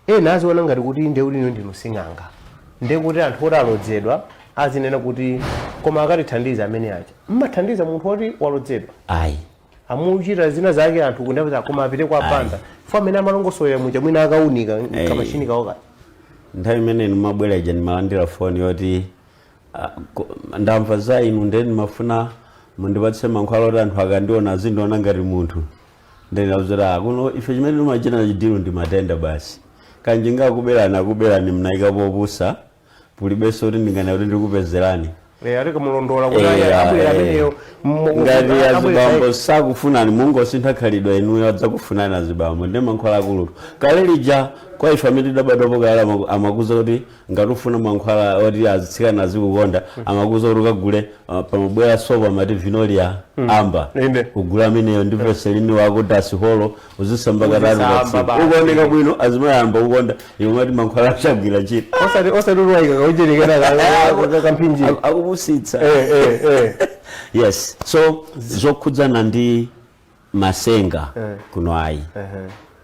ena aziona ngati kuti ndi ulino ndinu sing'anga ndi kuti anthu oti alodzedwa azinena kuti koma akatithandiza amene aja mmathandiza munthu oti walodzedwa amuchita zina zake anthu kundapeza koma apite kwa abanda fo amene amalongosolera muja mwina akaunika kamashini kaoka nthawi imene mabwera ija ndimalandira foni yoti ndamva za inu ndeni mafuna mundipatse mankhwala oti anthu akandiona azindiona ngati munthu ndinazira kuno ife chimene timachita chidiru ndi matenda basi kanjinga kuberani mnaikapo opusa pulibeso kuti ndingana kuti ndikupezerani ariko mulondola kuti abwera ameneyo ngati azibambo sakufunani mungosintha khalidwe inuyo adzakufunani azibambo ndi mankhwala akulutu kale lija kwa ife amene tidabadwapo kale amakuza kuti ngati ufuna mankhwala oti azitsikana azikukonda amakuza kuti ukagule pamabwera sopa amati vinolia amba kugula ameneyo ndi veselini wako dasiholo uzisamba katatu ukaoneka bwino azimayamba kukonda iwe mati mankhwala achagwira chiti osati uruwaika kaujerekera kampinjira akupusitsa Yes, so zokhudzana ndi masenga kuno ayi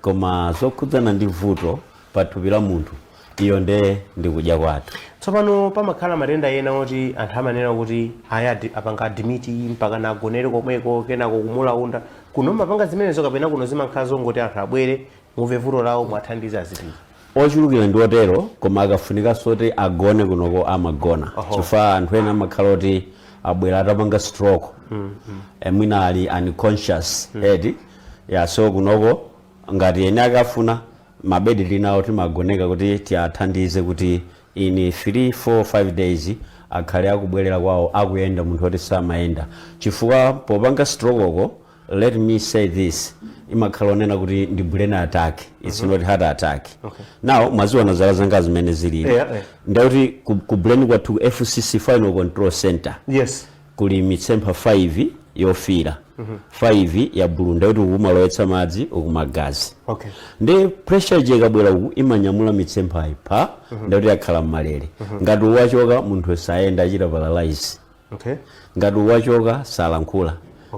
koma zokhudzana ndi vuto pathupi la munthu iyo ndi kudya kwathu. Tsopano pamakhala matenda ena oti anthu amanena kuti aya apanga admiti mpaka nagonere komweko kenako kumulaunda kuno mapanga zimenezo kapena kuno zimakhala zongoti anthu abwere muve vuto lawo mwathandiza azipiri. Ochulukira ndi otero koma akafunika soti agone kunoko amagona chifukwa anthu ena amakhala oti abwera atapanga stroke mwina ali unconscious head so kunoko ngati ene akafuna mabedi linawo timagoneka kuti tiathandize kuti in 3, 4, 5 days akhale akubwerera kwawo akuyenda munthu oti samayenda chifukwa popanga stroke oko let me say this imakhala onena kuti ndi brain attack it's not heart attack. Now mwaziona zala zanga zimene zili ndauti ku brain kwathu FCC final control center kuli mitsempha 5 yofira 5 ya blue ndauti umalowetsa madzi ukumagazi ndi pressure je kabwera uku imanyamula mitsempha ipa ndauti yakhala mmalere ngati wachoka munthu sayenda achita paralyze ngati wachoka salankhula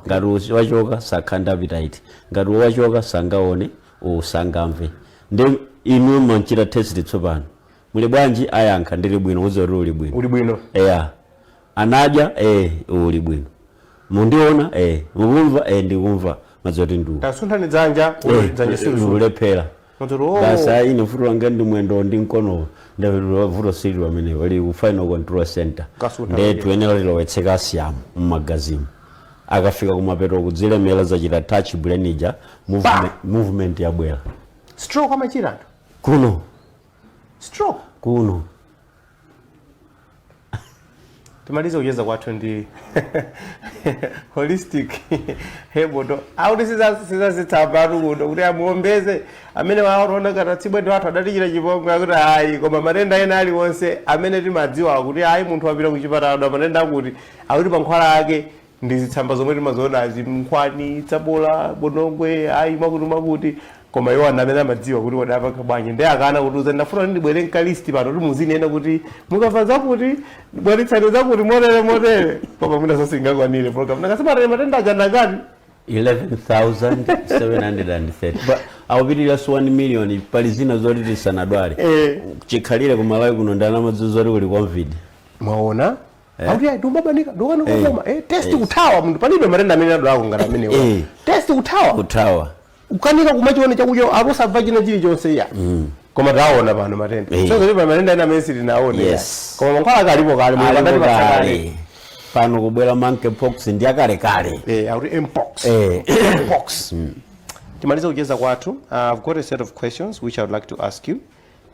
ngati wachoka sakhanda appetite ngati wachoka sangaone usangamve ndi inu mwanchita test tsopano muli bwanji ayankha ndili bwino uzoti uli bwino anadya uli bwino mundiona mukumva ndikumva mazoti ndu tasunthani dzanja ulephera basa ine vuto langa ndi mwendo ndi mkono ndaviro vuto sili wamene wali ku final control center ndetu ene lilowetseka asiyamu mmagazimu akafika kumapeto kudzilemera zachita touch brainija movement yabwera stroke amachira kuno stroke kuno timaliza kujeza kwathu ndi holistic hebodo auti sizazitsambatu kuno kuti amuombeze amene waona kana tsibwe ndi wathu adatichira chipongwe akuti hayi koma matenda ena aliwonse amene timadziwa kuti hayi munthu wapita kuchipatala matenda akuti akuti pankhwala ake ndi zitsamba zomwe timaziona nkhwani tsabola bonongwe hayi makuti koma iwo amene amadziwa kuti wadapanga bwanji ndi akana kuti ndafuna ndibwere nkalisti pano kuti muzinena kuti mukamva zakuti bweretsani zakuti motere koma mwina sosingakwanire program nakasema matenda ajanda ngati 11,730 but awupitirira 1 million pali zina zoti tisanadwale chikhalire kumalawi kuno ndalama zoti kuli covid mwaona auti ayi ndobabanika ndokana test kuthawa munthu palibe matenda amene adwako ngati amenewo test kuthawa ukanika kumachione chakuyo aposabva china chilichonse ya koma taona pano matenda so kuti matenda ena amene sitinaone koma mankhwala kalipo kale mulipatati pasakale pano kubwera monkeypox ndi akale auti mpox timaliza kucheza kwathu. I've got a set of questions which I would like to ask you,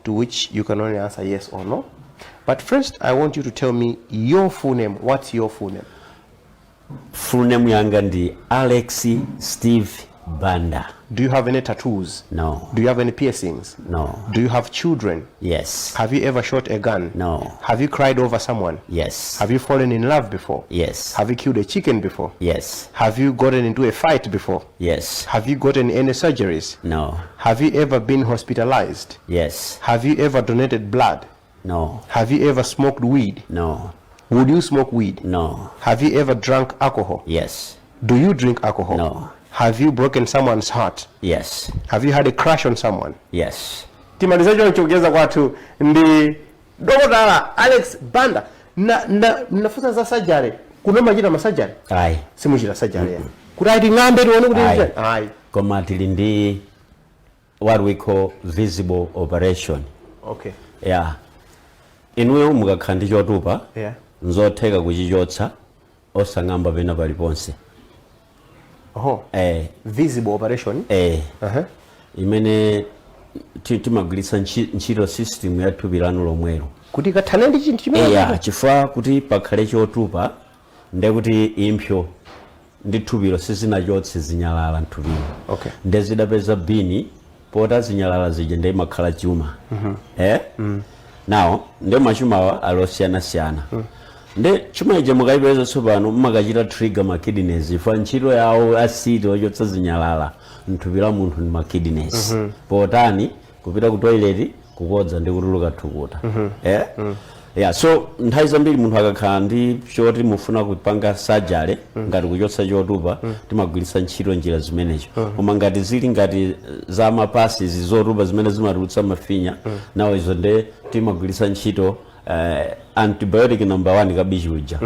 to which you can only answer yes or no. But first, I want you to tell me your full name. What's your full name? Full name yanga ndi Alex Steve Banda. Do you have any tattoos? No. Do you have any piercings? No. Do you have children? Yes. Have you ever shot a gun? No. Have you cried over someone? Yes. Have you fallen in love before? Yes. Have you killed a chicken before? Yes. Have you gotten into a fight before? Yes. Have you gotten any surgeries? No. Have you ever been hospitalized? Yes. Have you ever donated blood? No. Have you ever smoked weed? No. Would you smoke weed? No. Have you ever drunk alcohol? Yes. Do you drink alcohol? No. Have you broken someone's heart? Yes. Have you had a crush on someone? Yes. Timalizacho nchogeza kwathu ndi Dr. Alex Banda. Nafuta za surgery. Kuna machita masajari? Aye. Simuchita surgery. Kuti ng'ambe tione kuti aye. Koma tili ndi what we call visible operation. Okay. Yeah. Inuyo mukakhala ndi chotupa. Yeah. Nzotheka kuchichotsa osang'amba pena paliponse. Visible operation. Imene timagwiritsa ntchito system ya thupi lanu lomwelo kuti kathane ndi chinthu chimene chifukwa kuti pakhale chotupa nde kuti impsyo ndi thupilo sizinachotse zinyalala mthupilo. Nde zidapeza bini pota zinyalala zija nde imakhala chuma. Now nde machumawa alosiyanasiyana. Nde chuma ije mukayipeza tsopano mmakachita trigger ma kidneys ifa ntchito yawo acid ochotsa zinyalala mthupila munthu ndi ma kidneys. Potani kupita ku toilet kukodza ndi kutuluka thukuta. yeah, so nthawi zambiri munthu akakhala ndi choti mufuna kupanga surgery ngati kuchotsa chotupa timagwiritsa ntchito njira zimenezo koma ngati zili ngati za mapasi zotupa zimene zimatulutsa mafinya nawo izo nde timagwiritsa ntchito antibiotic number 1 kabichi uja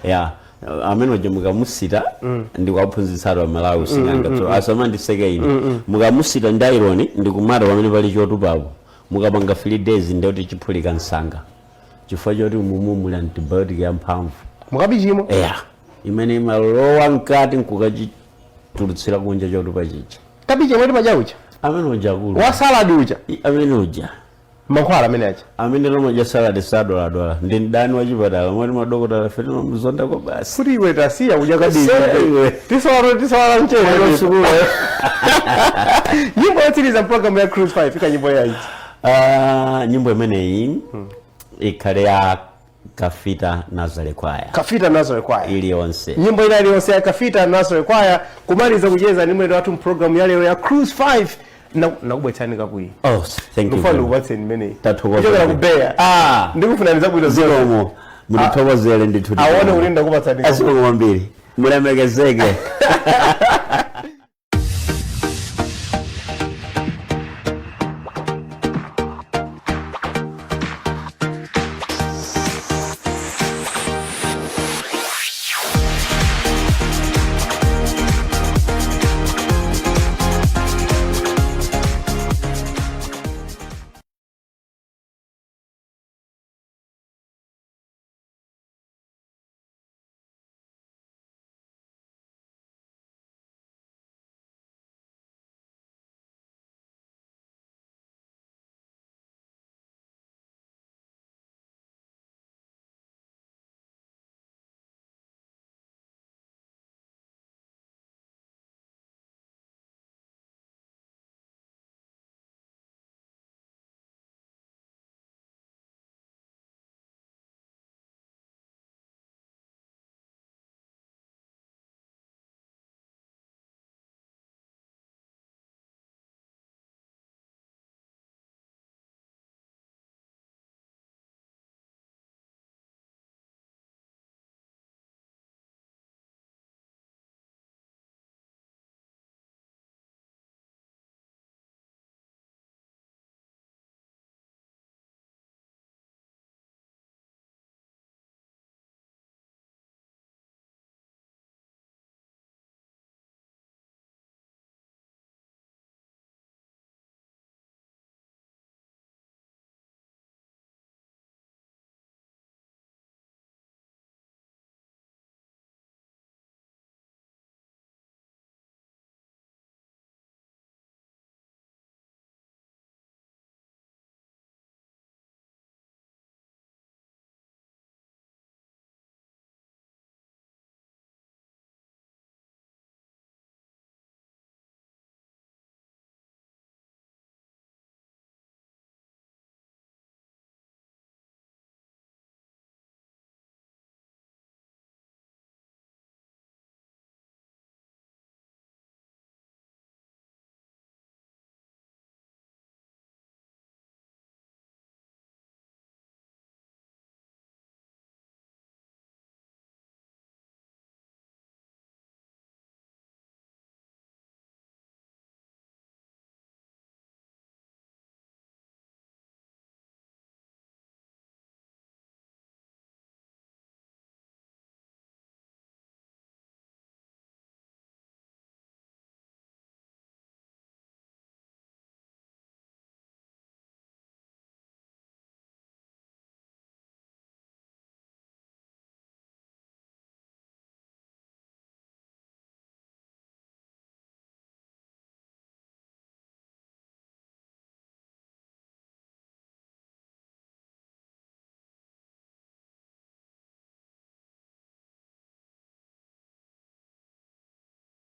yeah amene uja mukamusita ndikuwaphunzitsatu amalawi usinganga so asamandiseke ine mukamusita ndi iron ndikumata pamene pali chotupapo mukapanga 3 days ndekuti chiphulika msanga chifukwa choti mumu muli antibiotic ya mphamvu mukabichimo imene imalowa mkati nkukachitulutsira kunja chotupa chicha kabichi mweti maja ucha amene uja kulu wa salad ucha amene uja mankhwala amene acha amene romoja salad sadola ndi ndani wachipatala mwati madokotala fete mzonda kwa basi kuti iwe tasiya kudya kabichi tisawala mchere sukulu nyimbo yotsiriza program ya Cruise 5 fika nyimbo yaiti nyimbo imeneyi ikhale ya Kafita Nazareth Choir. Kafita Nazareth Choir iliyonse nyimbo ina iliyonse ya Kafita Nazareth Choir kumaliza kucheza ni mwendo watu program ya leo ya Cruise 5 na kubwetsani kakuyi. Thank you. Mfano what's in many. Kuchokera kubea. Ndikufunaniza bwino zikomo. Mulithokozele ndithu. Aone ulinda kubatsani. Asiku mwambiri. Mulemekezeke.